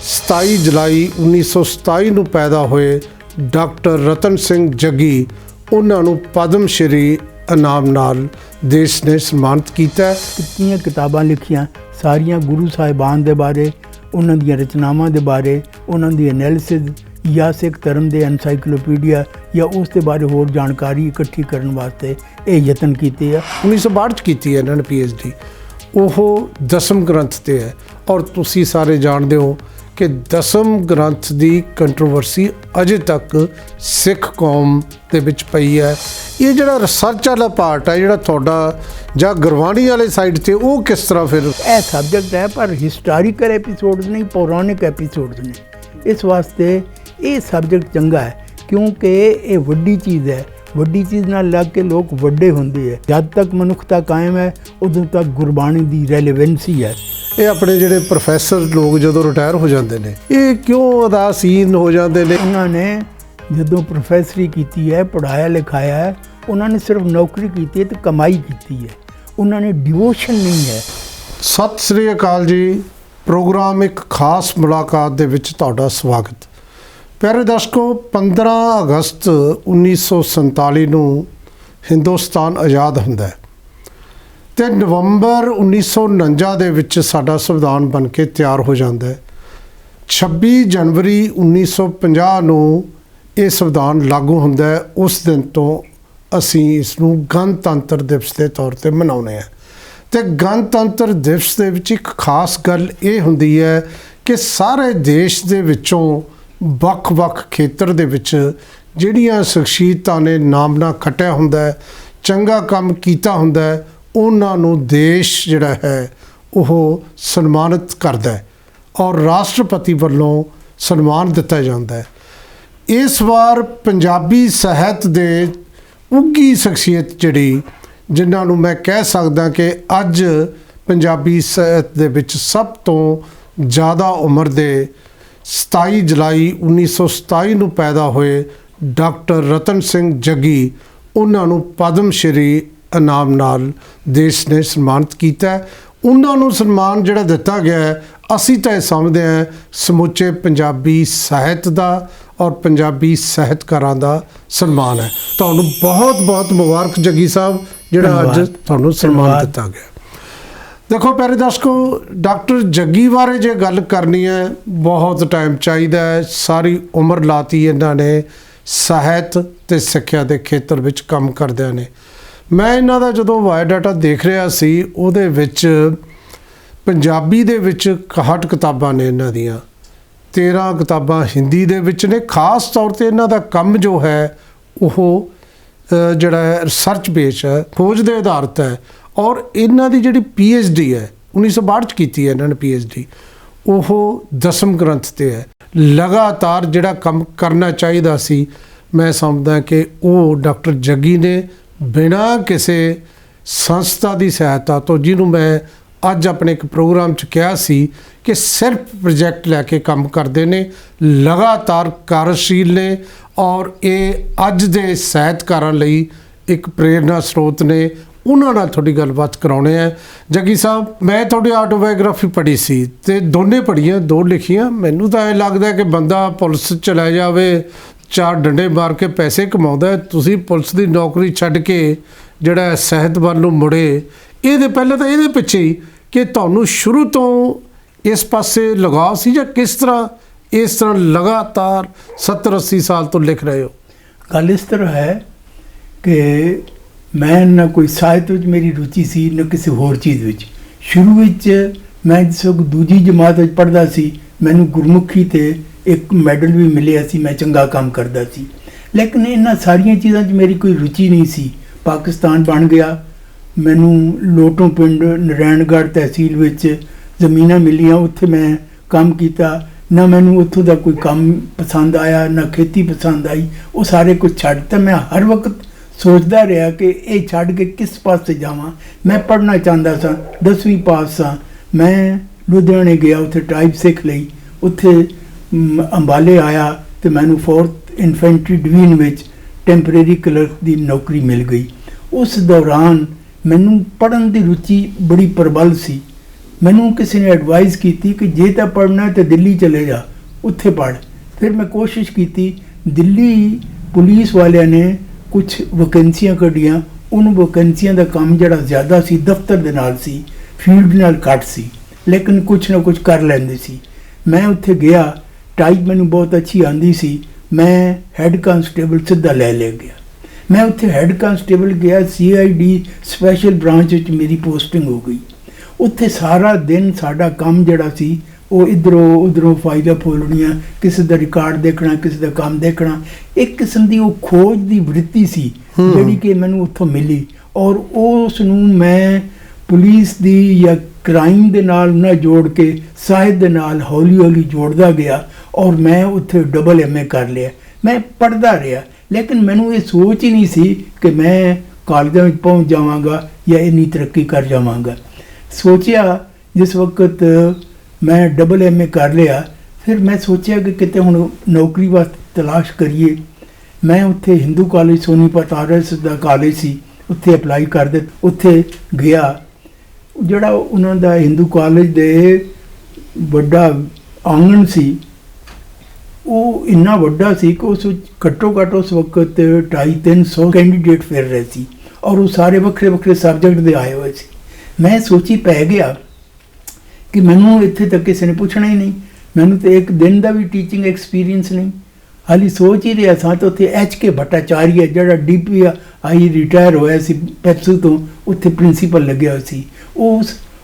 27 ਜੁਲਾਈ 1927 ਨੂੰ ਪੈਦਾ ਹੋਏ ਡਾਕਟਰ ਰਤਨ ਸਿੰਘ ਜੱਗੀ ਉਹਨਾਂ ਨੂੰ ਪਦਮ ਸ਼੍ਰੀ ਇਨਾਮ ਨਾਲ ਦੇਸ਼ ਨੇ ਸਨਮਾਨਿਤ ਕੀਤਾ। ਕਿੰਨੀਆਂ ਕਿਤਾਬਾਂ ਲਿਖੀਆਂ, ਸਾਰੀਆਂ ਗੁਰੂ ਸਾਹਿਬਾਨ ਦੇ ਬਾਰੇ, ਉਹਨਾਂ ਦੀਆਂ ਰਚਨਾਵਾਂ ਦੇ ਬਾਰੇ, ਉਹਨਾਂ ਦੀ ਐਨਾਲਿਸਿਸ ਜਾਂ ਸਿੱਖ ਧਰਮ ਦੇ ਐਨਸਾਈਕਲੋਪੀਡੀਆ ਜਾਂ ਉਸ ਦੇ ਬਾਰੇ ਹੋਰ ਜਾਣਕਾਰੀ ਇਕੱਠੀ ਕਰਨ ਵਾਸਤੇ ਇਹ ਯਤਨ ਕੀਤੇ ਆ। 1962 'ਚ ਕੀਤੀ ਹੈ ਇਹਨਾਂ ਨੇ PhD। ਉਹ ਦਸਮ ਗ੍ਰੰਥ 'ਤੇ ਹੈ ਔਰ ਤੁਸੀਂ ਸਾਰੇ ਜਾਣਦੇ ਹੋ ਕਿ ਦਸਮ ਗ੍ਰੰਥ ਦੀ ਕੰਟਰੋਵਰਸੀ ਅਜੇ ਤੱਕ ਸਿੱਖ ਕੌਮ ਦੇ ਵਿੱਚ ਪਈ ਹੈ। ਇਹ ਜਿਹੜਾ ਰਿਸਰਚ ਵਾਲਾ ਪਾਰਟ ਹੈ ਜਿਹੜਾ ਤੁਹਾਡਾ ਜਾਂ ਗੁਰਬਾਣੀ ਵਾਲੇ ਸਾਈਡ 'ਤੇ, ਉਹ ਕਿਸ ਤਰ੍ਹਾਂ ਫਿਰ ਇਹ ਸਬਜੈਕਟ ਹੈ ਪਰ ਹਿਸਟੋਰੀਕਲ ਐਪੀਸੋਡਸ ਨਹੀਂ, ਪੌਰਾਣਿਕ ਐਪੀਸੋਡਸ ਨੇ। ਇਸ ਵਾਸਤੇ ਇਹ ਸਬਜੈਕਟ ਚੰਗਾ ਹੈ ਕਿਉਂਕਿ ਇਹ ਵੱਡੀ ਚੀਜ਼ ਹੈ। ਵੱਡੀ ਚੀਜ਼ ਨਾਲ ਲੱਗ ਕੇ ਲੋਕ ਵੱਡੇ ਹੁੰਦੇ ਹੈ। ਜਦ ਤੱਕ ਮਨੁੱਖਤਾ ਕਾਇਮ ਹੈ ਉਦੋਂ ਤੱਕ ਗੁਰਬਾਣੀ ਦੀ ਰੈਲੇਵੈਂਸੀ ਹੈ। ਇਹ ਆਪਣੇ ਜਿਹੜੇ ਪ੍ਰੋਫੈਸਰ ਲੋਕ ਜਦੋਂ ਰਿਟਾਇਰ ਹੋ ਜਾਂਦੇ ਨੇ, ਇਹ ਕਿਉਂ ਉਦਾਸੀਨ ਹੋ ਜਾਂਦੇ ਨੇ? ਉਹਨਾਂ ਨੇ ਜਦੋਂ ਪ੍ਰੋਫੈਸਰੀ ਕੀਤੀ ਹੈ, ਪੜ੍ਹਾਇਆ ਲਿਖਾਇਆ ਹੈ, ਉਹਨਾਂ ਨੇ ਸਿਰਫ ਨੌਕਰੀ ਕੀਤੀ ਹੈ ਤੇ ਕਮਾਈ ਕੀਤੀ ਹੈ, ਉਹਨਾਂ ਨੇ ਡਿਵੋਸ਼ਨ ਨਹੀਂ ਹੈ। ਸਤਿ ਸ੍ਰੀ ਅਕਾਲ ਜੀ। ਪ੍ਰੋਗਰਾਮ ਇੱਕ ਖਾਸ ਮੁਲਾਕਾਤ ਦੇ ਵਿੱਚ ਤੁਹਾਡਾ ਸਵਾਗਤ। ਪਿਆਰੇ ਦਰਸ਼ਕੋ, 15 ਅਗਸਤ 1947 ਨੂੰ ਹਿੰਦੁਸਤਾਨ ਆਜ਼ਾਦ ਹੁੰਦਾ ਹੈ ਅਤੇ ਨਵੰਬਰ 1949 ਦੇ ਵਿੱਚ ਸਾਡਾ ਸੰਵਿਧਾਨ ਬਣ ਕੇ ਤਿਆਰ ਹੋ ਜਾਂਦਾ ਹੈ। 26 ਜਨਵਰੀ 1950 ਨੂੰ ਇਹ ਸੰਵਿਧਾਨ ਲਾਗੂ ਹੁੰਦਾ ਹੈ। ਉਸ ਦਿਨ ਤੋਂ ਅਸੀਂ ਇਸ ਨੂੰ ਗਣਤੰਤਰ ਦਿਵਸ ਦੇ ਤੌਰ 'ਤੇ ਮਨਾਉਂਦੇ ਹਾਂ ਅਤੇ ਗਣਤੰਤਰ ਦਿਵਸ ਦੇ ਵਿੱਚ ਇੱਕ ਖਾਸ ਗੱਲ ਇਹ ਹੁੰਦੀ ਹੈ ਕਿ ਸਾਰੇ ਦੇਸ਼ ਦੇ ਵਿੱਚੋਂ ਵੱਖ-ਵੱਖ ਖੇਤਰ ਦੇ ਵਿੱਚ ਜਿਹੜੀਆਂ ਸ਼ਖਸੀਅਤਾਂ ਨੇ ਨਾਮਣਾ ਖੱਟਿਆ ਹੁੰਦਾ ਹੈ, ਚੰਗਾ ਕੰਮ ਕੀਤਾ ਹੁੰਦਾ ਹੈ, ਉਹਨਾਂ ਨੂੰ ਦੇਸ਼ ਜਿਹੜਾ ਹੈ ਉਹ ਸਨਮਾਨਿਤ ਕਰਦਾ ਹੈ ਔਰ ਰਾਸ਼ਟਰਪਤੀ ਵੱਲੋਂ ਸਨਮਾਨ ਦਿੱਤਾ ਜਾਂਦਾ ਹੈ। ਇਸ ਵਾਰ ਪੰਜਾਬੀ ਸਾਹਿਤ ਦੇ ਉੱਘੀ ਸ਼ਖਸੀਅਤ ਜਿਹੜੀ, ਜਿਨ੍ਹਾਂ ਨੂੰ ਮੈਂ ਕਹਿ ਸਕਦਾ ਕਿ ਅੱਜ ਪੰਜਾਬੀ ਸਾਹਿਤ ਦੇ ਵਿੱਚ ਸਭ ਤੋਂ ਜ਼ਿਆਦਾ ਉਮਰ ਦੇ 27 ਜੁਲਾਈ 1927 ਨੂੰ ਪੈਦਾ ਹੋਏ ਡਾਕਟਰ ਰਤਨ ਸਿੰਘ ਜੱਗੀ, ਉਹਨਾਂ ਨੂੰ ਪਦਮ ਸ਼੍ਰੀ ਇਨਾਮ ਨਾਲ ਦੇਸ਼ ਨੇ ਸਨਮਾਨਿਤ ਕੀਤਾ। ਉਹਨਾਂ ਨੂੰ ਸਨਮਾਨ ਜਿਹੜਾ ਦਿੱਤਾ ਗਿਆ ਹੈ, ਅਸੀਂ ਤਾਂ ਇਹ ਸਮਝਦੇ ਹਾਂ ਸਮੁੱਚੇ ਪੰਜਾਬੀ ਸਾਹਿਤ ਦਾ ਔਰ ਪੰਜਾਬੀ ਸਾਹਿਤਕਾਰਾਂ ਦਾ ਸਨਮਾਨ ਹੈ। ਤੁਹਾਨੂੰ ਬਹੁਤ ਬਹੁਤ ਮੁਬਾਰਕ ਜੱਗੀ ਸਾਹਿਬ, ਜਿਹੜਾ ਅੱਜ ਤੁਹਾਨੂੰ ਸਨਮਾਨ ਦਿੱਤਾ ਗਿਆ। ਦੇਖੋ ਪਿਆਰੇ ਦਰਸ਼ਕੋ, ਡਾਕਟਰ ਜੱਗੀ ਬਾਰੇ ਜੇ ਗੱਲ ਕਰਨੀ ਹੈ, ਬਹੁਤ ਟਾਈਮ ਚਾਹੀਦਾ ਹੈ। ਸਾਰੀ ਉਮਰ ਲਾਤੀ ਇਹਨਾਂ ਨੇ ਸਾਹਿਤ ਅਤੇ ਸਿੱਖਿਆ ਦੇ ਖੇਤਰ ਵਿੱਚ ਕੰਮ ਕਰਦਿਆਂ ਨੇ। ਮੈਂ ਇਹਨਾਂ ਦਾ ਜਦੋਂ ਬਾਇਓਡਾਟਾ ਦੇਖ ਰਿਹਾ ਸੀ, ਉਹਦੇ ਵਿੱਚ ਪੰਜਾਬੀ ਦੇ ਵਿੱਚ 61 ਕਿਤਾਬਾਂ ਨੇ ਇਹਨਾਂ ਦੀਆਂ, 13 ਕਿਤਾਬਾਂ ਹਿੰਦੀ ਦੇ ਵਿੱਚ ਨੇ। ਖਾਸ ਤੌਰ 'ਤੇ ਇਹਨਾਂ ਦਾ ਕੰਮ ਜੋ ਹੈ ਉਹ ਜਿਹੜਾ ਹੈ ਰਿਸਰਚ ਬੇਸ ਹੈ, ਖੋਜ ਦੇ ਆਧਾਰਿਤ ਹੈ ਔਰ ਇਹਨਾਂ ਦੀ ਜਿਹੜੀ PhD ਹੈ 1962 'ਚ ਕੀਤੀ ਹੈ ਇਹਨਾਂ ਨੇ PhD, ਉਹ ਦਸਮ ਗ੍ਰੰਥ 'ਤੇ ਹੈ। ਲਗਾਤਾਰ ਜਿਹੜਾ ਕੰਮ ਕਰਨਾ ਚਾਹੀਦਾ ਸੀ, ਮੈਂ ਸਮਝਦਾ ਕਿ ਉਹ ਡਾਕਟਰ ਜੱਗੀ ਨੇ ਬਿਨਾਂ ਕਿਸੇ ਸੰਸਥਾ ਦੀ ਸਹਾਇਤਾ ਤੋਂ, ਜਿਹਨੂੰ ਮੈਂ ਅੱਜ ਆਪਣੇ ਇੱਕ ਪ੍ਰੋਗਰਾਮ 'ਚ ਕਿਹਾ ਸੀ ਕਿ ਸਿਰਫ ਪ੍ਰੋਜੈਕਟ ਲੈ ਕੇ ਕੰਮ ਕਰਦੇ ਨੇ, ਲਗਾਤਾਰ ਕਾਰਜਸ਼ੀਲ ਨੇ ਔਰ ਇਹ ਅੱਜ ਦੇ ਸਾਹਿਤਕਾਰਾਂ ਲਈ ਇੱਕ ਪ੍ਰੇਰਨਾ ਸਰੋਤ ਨੇ। ਉਹਨਾਂ ਨਾਲ ਤੁਹਾਡੀ ਗੱਲਬਾਤ ਕਰਾਉਣੇ ਆ। ਜੱਗੀ ਸਾਹਿਬ, ਮੈਂ ਤੁਹਾਡੀ ਆਟੋਬਾਇਓਗ੍ਰਾਫੀ ਪੜ੍ਹੀ ਸੀ ਅਤੇ ਦੋਨੇ ਪੜ੍ਹੀਆਂ, 2 ਲਿਖੀਆਂ। ਮੈਨੂੰ ਤਾਂ ਇਹ ਲੱਗਦਾ ਕਿ ਬੰਦਾ ਪੁਲਿਸ ਚਲਾ ਜਾਵੇ, 4 ਡੰਡੇ ਮਾਰ ਕੇ ਪੈਸੇ ਕਮਾਉਂਦਾ, ਤੁਸੀਂ ਪੁਲਿਸ ਦੀ ਨੌਕਰੀ ਛੱਡ ਕੇ ਜਿਹੜਾ ਸਾਹਿਤ ਵੱਲ ਨੂੰ ਮੁੜੇ। ਇਹਦੇ ਪਹਿਲਾਂ ਤਾਂ ਇਹਦੇ ਪਿੱਛੇ ਹੀ ਕਿ ਤੁਹਾਨੂੰ ਸ਼ੁਰੂ ਤੋਂ ਇਸ ਪਾਸੇ ਲਗਾਅ ਸੀ ਜਾਂ ਕਿਸ ਤਰ੍ਹਾਂ ਇਸ ਤਰ੍ਹਾਂ ਲਗਾਤਾਰ 70-80 ਸਾਲ ਤੋਂ ਲਿਖ ਰਹੇ ਹੋ? ਗੱਲ ਇਸ ਤਰ੍ਹਾਂ ਹੈ ਕਿ ਮੈਂ ਨਾ ਕੋਈ ਸਾਹਿਤ ਵਿੱਚ ਮੇਰੀ ਰੁਚੀ ਸੀ, ਨਾ ਕਿਸੇ ਹੋਰ ਚੀਜ਼ ਵਿੱਚ। ਸ਼ੁਰੂ ਵਿੱਚ ਮੈਂ ਸਗੋਂ ਦੂਜੀ ਜਮਾਤ ਵਿੱਚ ਪੜ੍ਹਦਾ ਸੀ, ਮੈਨੂੰ ਗੁਰਮੁਖੀ 'ਤੇ ਇੱਕ ਮੈਡਲ ਵੀ ਮਿਲਿਆ ਸੀ, ਮੈਂ ਚੰਗਾ ਕੰਮ ਕਰਦਾ ਸੀ। ਲੇਕਿਨ ਇਹਨਾਂ ਸਾਰੀਆਂ ਚੀਜ਼ਾਂ 'ਚ ਮੇਰੀ ਕੋਈ ਰੁਚੀ ਨਹੀਂ ਸੀ। ਪਾਕਿਸਤਾਨ ਬਣ ਗਿਆ, ਮੈਨੂੰ ਲੋਟੋਂ ਪਿੰਡ ਨਰੈਣਗੜ੍ਹ ਤਹਿਸੀਲ ਵਿੱਚ ਜ਼ਮੀਨਾਂ ਮਿਲੀਆਂ, ਉੱਥੇ ਮੈਂ ਕੰਮ ਕੀਤਾ। ਨਾ ਮੈਨੂੰ ਉੱਥੋਂ ਦਾ ਕੋਈ ਕੰਮ ਪਸੰਦ ਆਇਆ, ਨਾ ਖੇਤੀ ਪਸੰਦ ਆਈ, ਉਹ ਸਾਰੇ ਕੁਝ ਛੱਡ ਦਿੱਤਾ। ਮੈਂ ਹਰ ਵਕਤ ਸੋਚਦਾ ਰਿਹਾ ਕਿ ਇਹ ਛੱਡ ਕੇ ਕਿਸ ਪਾਸੇ ਜਾਵਾਂ। ਮੈਂ ਪੜ੍ਹਨਾ ਚਾਹੁੰਦਾ ਸਾਂ, 10ਵੀਂ ਪਾਸ ਸਾਂ। ਮੈਂ ਲੁਧਿਆਣੇ ਗਿਆ, ਉੱਥੇ ਟਾਈਪ ਸਿੱਖ ਲਈ। ਉੱਥੇ ਅੰਬਾਲੇ ਆਇਆ ਅਤੇ ਮੈਨੂੰ 4th ਇਨਫੈਂਟਰੀ ਡਿਵੀਜ਼ਨ ਵਿੱਚ ਟੈਂਪਰੇਰੀ ਕਲਰਕ ਦੀ ਨੌਕਰੀ ਮਿਲ ਗਈ। ਉਸ ਦੌਰਾਨ ਮੈਨੂੰ ਪੜ੍ਹਨ ਦੀ ਰੁਚੀ ਬੜੀ ਪ੍ਰਬਲ ਸੀ। ਮੈਨੂੰ ਕਿਸੇ ਨੇ ਐਡਵਾਈਸ ਕੀਤੀ ਕਿ ਜੇ ਤਾਂ ਪੜ੍ਹਨਾ ਤੇ ਦਿੱਲੀ ਚਲੇ ਜਾ, ਉੱਥੇ ਪੜ੍ਹ। ਫਿਰ ਮੈਂ ਕੋਸ਼ਿਸ਼ ਕੀਤੀ। ਦਿੱਲੀ ਪੁਲਿਸ ਵਾਲਿਆਂ ਨੇ ਕੁਝ ਵੈਕੈਂਸੀਆਂ ਕੱਢੀਆਂ। ਉਹਨ ਵੈਕੈਂਸੀਆਂ ਦਾ ਕੰਮ ਜਿਹੜਾ ਜ਼ਿਆਦਾ ਸੀ ਦਫ਼ਤਰ ਦੇ ਨਾਲ ਸੀ, ਫੀਲਡ ਨਾਲ ਘੱਟ ਸੀ, ਲੇਕਿਨ ਕੁਛ ਨਾ ਕੁਛ ਕਰ ਲੈਂਦੇ ਸੀ। ਮੈਂ ਉੱਥੇ ਗਿਆ, ਟਾਈਪ ਮੈਨੂੰ ਬਹੁਤ ਅੱਛੀ ਆਉਂਦੀ ਸੀ। ਮੈਂ ਹੈੱਡ ਕਾਂਸਟੇਬਲ ਸਿੱਧਾ ਲੈ ਗਿਆ। ਮੈਂ ਉੱਥੇ ਹੈੱਡ ਕਾਂਸਟੇਬਲ ਗਿਆ, CID ਸਪੈਸ਼ਲ ਬ੍ਰਾਂਚ ਵਿੱਚ ਮੇਰੀ ਪੋਸਟਿੰਗ ਹੋ ਗਈ। ਉੱਥੇ ਸਾਰਾ ਦਿਨ ਸਾਡਾ ਕੰਮ ਜਿਹੜਾ ਸੀ ਉਹ ਇੱਧਰੋਂ ਉੱਧਰੋਂ ਫਾਈਲਾਂ ਫੋਲਣੀਆਂ, ਕਿਸੇ ਦਾ ਰਿਕਾਰਡ ਦੇਖਣਾ, ਕਿਸੇ ਦਾ ਕੰਮ ਦੇਖਣਾ। ਇੱਕ ਕਿਸਮ ਦੀ ਉਹ ਖੋਜ ਦੀ ਵ੍ਰਿੱਤੀ ਸੀ ਜਿਹੜੀ ਕਿ ਮੈਨੂੰ ਉੱਥੋਂ ਮਿਲੀ, ਔਰ ਉਸ ਨੂੰ ਮੈਂ ਪੁਲਿਸ ਦੀ ਜਾਂ ਕ੍ਰਾਈਮ ਦੇ ਨਾਲ ਨਾ ਜੋੜ ਕੇ ਸਾਹਿਤ ਦੇ ਨਾਲ ਹੌਲੀ ਹੌਲੀ ਜੋੜਦਾ ਗਿਆ, ਔਰ ਮੈਂ ਉੱਥੇ MA ਕਰ ਲਿਆ। ਮੈਂ ਪੜ੍ਹਦਾ ਰਿਹਾ, ਲੇਕਿਨ ਮੈਨੂੰ ਇਹ ਸੋਚ ਹੀ ਨਹੀਂ ਸੀ ਕਿ ਮੈਂ ਕਾਲਜਾਂ ਵਿੱਚ ਪਹੁੰਚ ਜਾਵਾਂਗਾ ਜਾਂ ਇੰਨੀ ਤਰੱਕੀ ਕਰ ਜਾਵਾਂਗਾ। ਸੋਚਿਆ ਜਿਸ ਵਕਤ ਮੈਂ MA ਕਰ ਲਿਆ, ਫਿਰ ਮੈਂ ਸੋਚਿਆ ਕਿ ਕਿਤੇ ਹੁਣ ਨੌਕਰੀ ਵਾਸਤੇ ਤਲਾਸ਼ ਕਰੀਏ। ਮੈਂ ਉੱਥੇ ਹਿੰਦੂ ਕਾਲਜ ਸੋਨੀਪਤ RS ਦਾ ਕਾਲਜ ਸੀ, ਉੱਥੇ ਅਪਲਾਈ ਕਰ ਦਿੱਤਾ। ਉੱਥੇ ਗਿਆ, ਜਿਹੜਾ ਉਹਨਾਂ ਦਾ ਹਿੰਦੂ ਕਾਲਜ ਦੇ ਵੱਡਾ ਆਂਗਣ ਸੀ, ਉਹ ਇੰਨਾ ਵੱਡਾ ਸੀ ਕਿ ਉਸ ਵਿੱਚ ਘੱਟੋ ਘੱਟ ਉਸ ਵਕਤ 250-300 ਕੈਂਡੀਡੇਟ ਫਿਰ ਰਹੇ ਸੀ, ਔਰ ਉਹ ਸਾਰੇ ਵੱਖਰੇ ਵੱਖਰੇ ਸਬਜੈਕਟ ਦੇ ਆਏ ਹੋਏ ਸੀ। ਮੈਂ ਸੋਚੀ ਪੈ ਗਿਆ ਕਿ ਮੈਨੂੰ ਇੱਥੇ ਤੱਕ ਕਿਸੇ ਨੇ ਪੁੱਛਣਾ ਹੀ ਨਹੀਂ, ਮੈਨੂੰ ਤਾਂ ਇੱਕ ਦਿਨ ਦਾ ਵੀ ਟੀਚਿੰਗ ਐਕਸਪੀਰੀਅੰਸ ਨਹੀਂ। ਹਾਲੀ ਸੋਚ ਹੀ ਰਿਹਾ ਸਾਂ ਤਾਂ ਉੱਥੇ HK ਭੱਟਾਚਾਰੀਆ ਜਿਹੜਾ DPI ਰਿਟਾਇਰ ਹੋਇਆ ਸੀ ਪੈਪਸੂ ਤੋਂ, ਉੱਥੇ ਪ੍ਰਿੰਸੀਪਲ ਲੱਗਿਆ ਹੋਇਆ ਸੀ।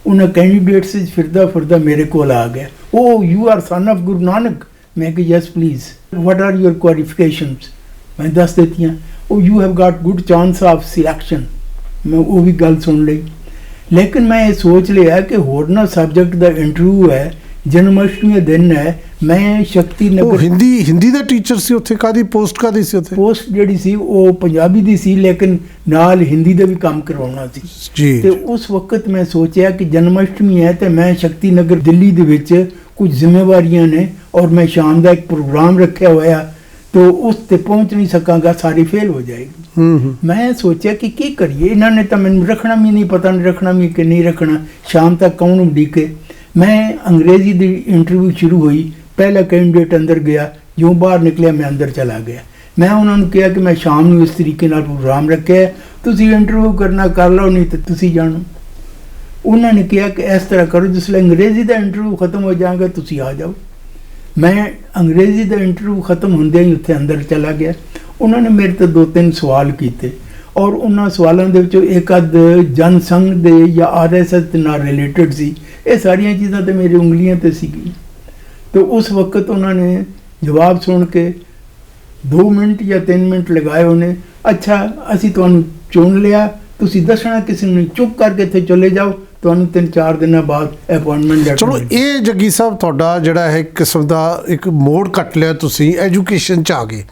ਉਹਨਾਂ ਕੈਂਡੀਡੇਟਸ ਵਿੱਚ ਫਿਰਦਾ ਮੇਰੇ ਕੋਲ ਆ ਗਿਆ। ਉਹ you are son of Guru Nanak? ਮੈਂ ਕਿ yes please. What are your qualifications? ਮੈਂ ਦੱਸ ਦਿੱਤੀਆਂ। ਉਹ you have Gat good chance of selection. ਮੈਂ ਉਹ ਵੀ ਗੱਲ ਸੁਣ ਲਈ, ਲੇਕਿਨ ਮੈਂ ਇਹ ਸੋਚ ਲਿਆ ਕਿ ਹੋਰਨਾਂ ਸਬਜੈਕਟ ਦਾ ਇੰਟਰਵਿਊ ਹੈ, ਜਨਮ ਅਸ਼ਟਮੀ ਦਾ ਦਿਨ ਹੈ। ਮੈਂ ਸ਼ਕਤੀ ਨਗਰ ਹਿੰਦੀ ਦਾ ਟੀਚਰ ਸੀ ਉੱਥੇ। ਕਾਦੀ ਪੋਸਟ ਕਾਦੀ ਸੀ ਉੱਥੇ? ਪੋਸਟ ਜਿਹੜੀ ਸੀ ਉਹ ਪੰਜਾਬੀ ਦੀ ਸੀ, ਲੇਕਿਨ ਨਾਲ ਹਿੰਦੀ ਦਾ ਵੀ ਕੰਮ ਕਰਵਾਉਣਾ ਸੀ ਜੀ। ਤੇ ਉਸ ਵਕਤ ਮੈਂ ਸੋਚਿਆ ਕਿ ਜਨਮ ਅਸ਼ਟਮੀ ਹੈ ਤੇ ਮੈਂ ਸ਼ਕਤੀ ਨਗਰ ਦਿੱਲੀ ਦੇ ਵਿੱਚ ਕੁਝ ਜ਼ਿੰਮੇਵਾਰੀਆਂ ਨੇ, ਔਰ ਮੈਂ ਸ਼ਾਮ ਦਾ ਇੱਕ ਪ੍ਰੋਗਰਾਮ ਰੱਖਿਆ ਹੋਇਆ, तो उस ते पहुँच नहीं सकांगा, सारी फेल हो जाएगी। मैं सोचा कि की करिए, इन्होंने तो मैंने रखना भी नहीं, पता नहीं रखना भी कि नहीं रखना। शाम तक कौन उड़ीके, मैं अंग्रेज़ी की इंटरव्यू शुरू हुई, पहला कैंडिडेट अंदर गया, जो बाहर निकलिया मैं अंदर चला गया। मैं उन्होंने कहा कि मैं शाम को इस तरीके नाल प्रोग्राम रखे है, तुसी इंटरव्यू करना कर लो, नहीं तो तुसी जानो। उन्होंने कहा कि इस तरह करो, जिसले अंग्रेज़ी का इंटरव्यू खत्म हो जाएगा तुसी आ जाओ। मैं अंग्रेज़ी का इंटरव्यू खत्म होंदे ही उत्थे अंदर चला गया। उन्होंने मेरे तो 2-3 सवाल किए, और उन्होंने सवालों के विचों एक अद जनसंघ दे या RSS के नाल रिलेटेड सी। ये सारिया चीज़ां तो मेरी उंगलियां ते सीगी। तो उस वक्त उन्होंने जवाब सुन के 2 मिनट या 3 मिनट लगाए उन्हें। अच्छा असी तुहानूं चुन लिया, तुसी दसना किसी ने, चुप करके इत्थे चले जाओ, ਤੁਹਾਨੂੰ 3-4 ਦਿਨਾਂ ਬਾਅਦ ਅਪਾਇੰਟਮੈਂਟ ਲੈਟਰ। ਚਲੋ ਇਹ ਜੱਗੀ ਸਾਹਿਬ ਤੁਹਾਡਾ ਜਿਹੜਾ ਹੈ ਕਿਸਮ ਦਾ ਇੱਕ ਮੋੜ ਕੱਟ ਲਿਆ, ਤੁਸੀਂ ਐਜੂਕੇਸ਼ਨ 'ਚ ਆ ਗਏ।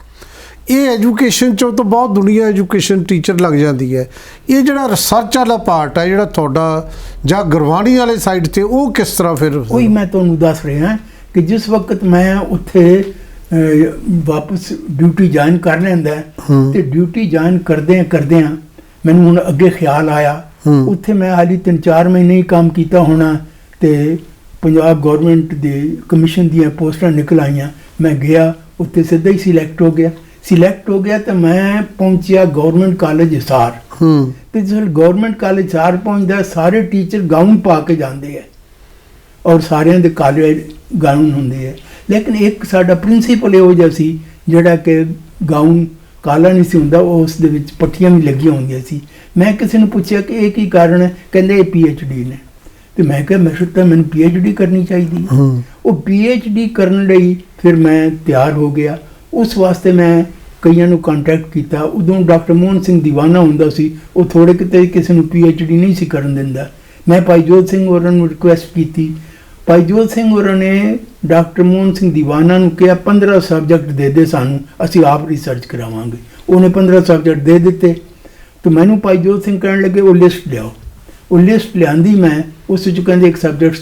ਇਹ ਐਜੂਕੇਸ਼ਨ 'ਚੋਂ ਤਾਂ ਬਹੁਤ ਦੁਨੀਆ ਐਜੂਕੇਸ਼ਨ ਟੀਚਰ ਲੱਗ ਜਾਂਦੀ ਹੈ। ਇਹ ਜਿਹੜਾ ਰਿਸਰਚ ਵਾਲਾ ਪਾਰਟ ਹੈ ਜਿਹੜਾ ਤੁਹਾਡਾ ਜਾਂ ਗੁਰਬਾਣੀ ਵਾਲੇ ਸਾਈਡ 'ਤੇ, ਉਹ ਕਿਸ ਤਰ੍ਹਾਂ ਫਿਰ? ਉਹੀ ਮੈਂ ਤੁਹਾਨੂੰ ਦੱਸ ਰਿਹਾ ਕਿ ਜਿਸ ਵਕਤ ਮੈਂ ਉੱਥੇ ਵਾਪਸ ਡਿਊਟੀ ਜੁਆਇਨ ਕਰ ਲੈਂਦਾ ਤੇ ਡਿਊਟੀ ਜੁਆਇਨ ਕਰਦਿਆਂ ਮੈਨੂੰ ਹੁਣ ਅੱਗੇ ਖਿਆਲ ਆਇਆ, ਉੱਥੇ ਮੈਂ ਹਾਲੀ 3-4 ਮਹੀਨੇ ਹੀ ਕੰਮ ਕੀਤਾ ਹੋਣਾ ਤੇ ਪੰਜਾਬ ਗੌਰਮੈਂਟ ਦੇ ਕਮਿਸ਼ਨ ਦੀਆਂ ਪੋਸਟਾਂ ਨਿਕਲ ਆਈਆਂ। ਮੈਂ ਗਿਆ ਉੱਥੇ, ਸਿੱਧਾ ਹੀ ਸਿਲੈਕਟ ਹੋ ਗਿਆ ਤੇ ਮੈਂ ਪਹੁੰਚਿਆ ਗੌਰਮੈਂਟ ਕਾਲਜ ਹਿਸਾਰ। ਤੇ ਜਦੋਂ ਗੌਰਮੈਂਟ ਕਾਲਜ ਹਿਸਾਰ ਪਹੁੰਚਦਾ, ਸਾਰੇ ਟੀਚਰ ਗਾਊਨ ਪਾ ਕੇ ਜਾਂਦੇ ਹੈ, ਔਰ ਸਾਰਿਆਂ ਦੇ ਕਾਲੇ ਗਾਊਨ ਹੁੰਦੇ ਹੈ। ਲੇਕਿਨ ਇੱਕ ਸਾਡਾ ਪ੍ਰਿੰਸੀਪਲ ਇਹੋ ਜਿਹਾ ਸੀ ਜਿਹੜਾ ਕਿ ਗਾਊਨ ਕਾਲਾ नहीं सी ਹੁੰਦਾ, ਉਸ ਦੇ ਵਿੱਚ ਪੱਟੀਆਂ ਵੀ ਲੱਗੀਆਂ ਹੁੰਦੀਆਂ ਸੀ। ਮੈਂ ਕਿਸੇ ਨੂੰ ਪੁੱਛਿਆ ਕਿ ਇਹ ਕੀ ਕਾਰਨ ਹੈ, ਕਹਿੰਦੇ ਇਹ PhD ਨੇ। ਤੇ ਮੈਂ ਕਿਹਾ ਮੈਂ ਸੋਚਿਆ ਮੈਨੂੰ PhD ਕਰਨੀ ਚਾਹੀਦੀ। ਉਹ PhD ਕਰਨ ਲਈ ਫਿਰ ਮੈਂ ਤਿਆਰ ਹੋ ਗਿਆ। ਉਸ ਵਾਸਤੇ ਮੈਂ ਕਈਆਂ ਨੂੰ ਕੰਟੈਕਟ ਕੀਤਾ। ਉਦੋਂ ਡਾਕਟਰ ਮੋਹਨ ਸਿੰਘ ਦੀਵਾਨਾ ਹੁੰਦਾ ਸੀ, ਉਹ ਥੋੜੇ ਕਿਤੇ ਕਿਸੇ ਨੂੰ PhD ਨਹੀਂ ਸੀ ਕਰਨ ਦਿੰਦਾ। ਮੈਂ ਭਾਈ ਜੋਤ ਸਿੰਘ ਹੋਰਾਂ ਨੂੰ ਰਿਕੁਐਸਟ ਕੀਤੀ। ਭਾਈ ਜੋਤ ਸਿੰਘ ਹੋਰਾਂ ਨੇ ਡਾਕਟਰ ਮੋਹਨ ਸਿੰਘ ਦੀਵਾਨਾ ਨੂੰ ਕਿਹਾ 15 ਸਬਜੈਕਟ ਦੇ ਦੇ ਸਾਨੂੰ, ਅਸੀਂ ਆਪ ਰਿਸਰਚ ਕਰਾਵਾਂਗੇ। ਉਹਨੇ 15 ਸਬਜੈਕਟ ਦੇ ਦਿੱਤੇ। ਤੇ ਮੈਨੂੰ ਭਾਈ ਜੋਤ ਸਿੰਘ ਕਹਿਣ ਲੱਗੇ ਉਹ ਲਿਸਟ ਲਿਆਓ। ਉਹ ਲਿਸਟ ਲਿਆਂਦੀ ਮੈਂ, ਉਸ ਵਿੱਚ ਕਹਿੰਦੇ ਇੱਕ ਸਬਜੈਕਟ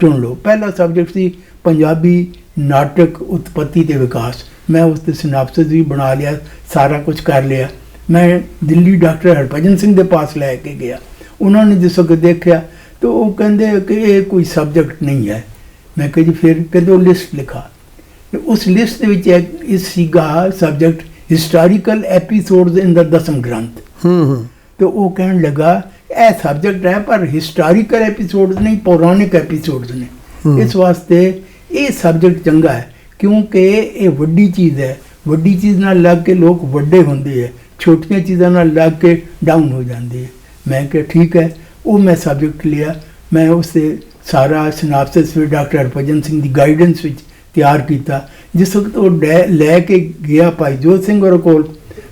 ਚੁਣ ਲਓ। ਪਹਿਲਾ ਸਬਜੈਕਟ ਸੀ ਪੰਜਾਬੀ ਨਾਟਕ ਉਤਪਤੀ ਤੇ ਵਿਕਾਸ। ਮੈਂ ਉਸ 'ਤੇ ਸਿਨਾਪਸਿਸ ਵੀ ਬਣਾ ਲਿਆ, ਸਾਰਾ ਕੁਝ ਕਰ ਲਿਆ। ਮੈਂ ਦਿੱਲੀ ਡਾਕਟਰ ਹਰਭਜਨ ਸਿੰਘ ਦੇ ਪਾਸ ਲੈ ਕੇ ਗਿਆ। ਉਹਨਾਂ ਨੇ ਜਿਸ ਵਕਤ ਦੇਖਿਆ तो वो कहते कि ये कोई सब्जेक्ट नहीं है। मैं कहा जी फिर? कहते वो लिस्ट लिखा। उस लिस्ट के सीगा subject historical एपीसोड्स in the Dasam Granth. तो वो कहने लगा ए सब्जेक्ट है पर हिस्टोरिकल एपीसोड्स नहीं, पौराणिक एपीसोड्स ने। इस वास्ते ये सब्जेक्ट चंगा है क्योंकि ये वड्डी चीज़ है। वड्डी चीज़ नाल लग के लोग वड्डे होंदे है, छोटियां चीज़ां नाल लग के डाउन हो जाते हैं। मैं कहा ठीक है। वो मैं सब्जेक्ट लिया, मैं उससे सारा सिनाप्सिस फिर डॉक्टर हरभजन सिंह की गाइडेंस विच तैयार किया। जिस वक्त वो लैके गया भाई जोत सिंह और कोल,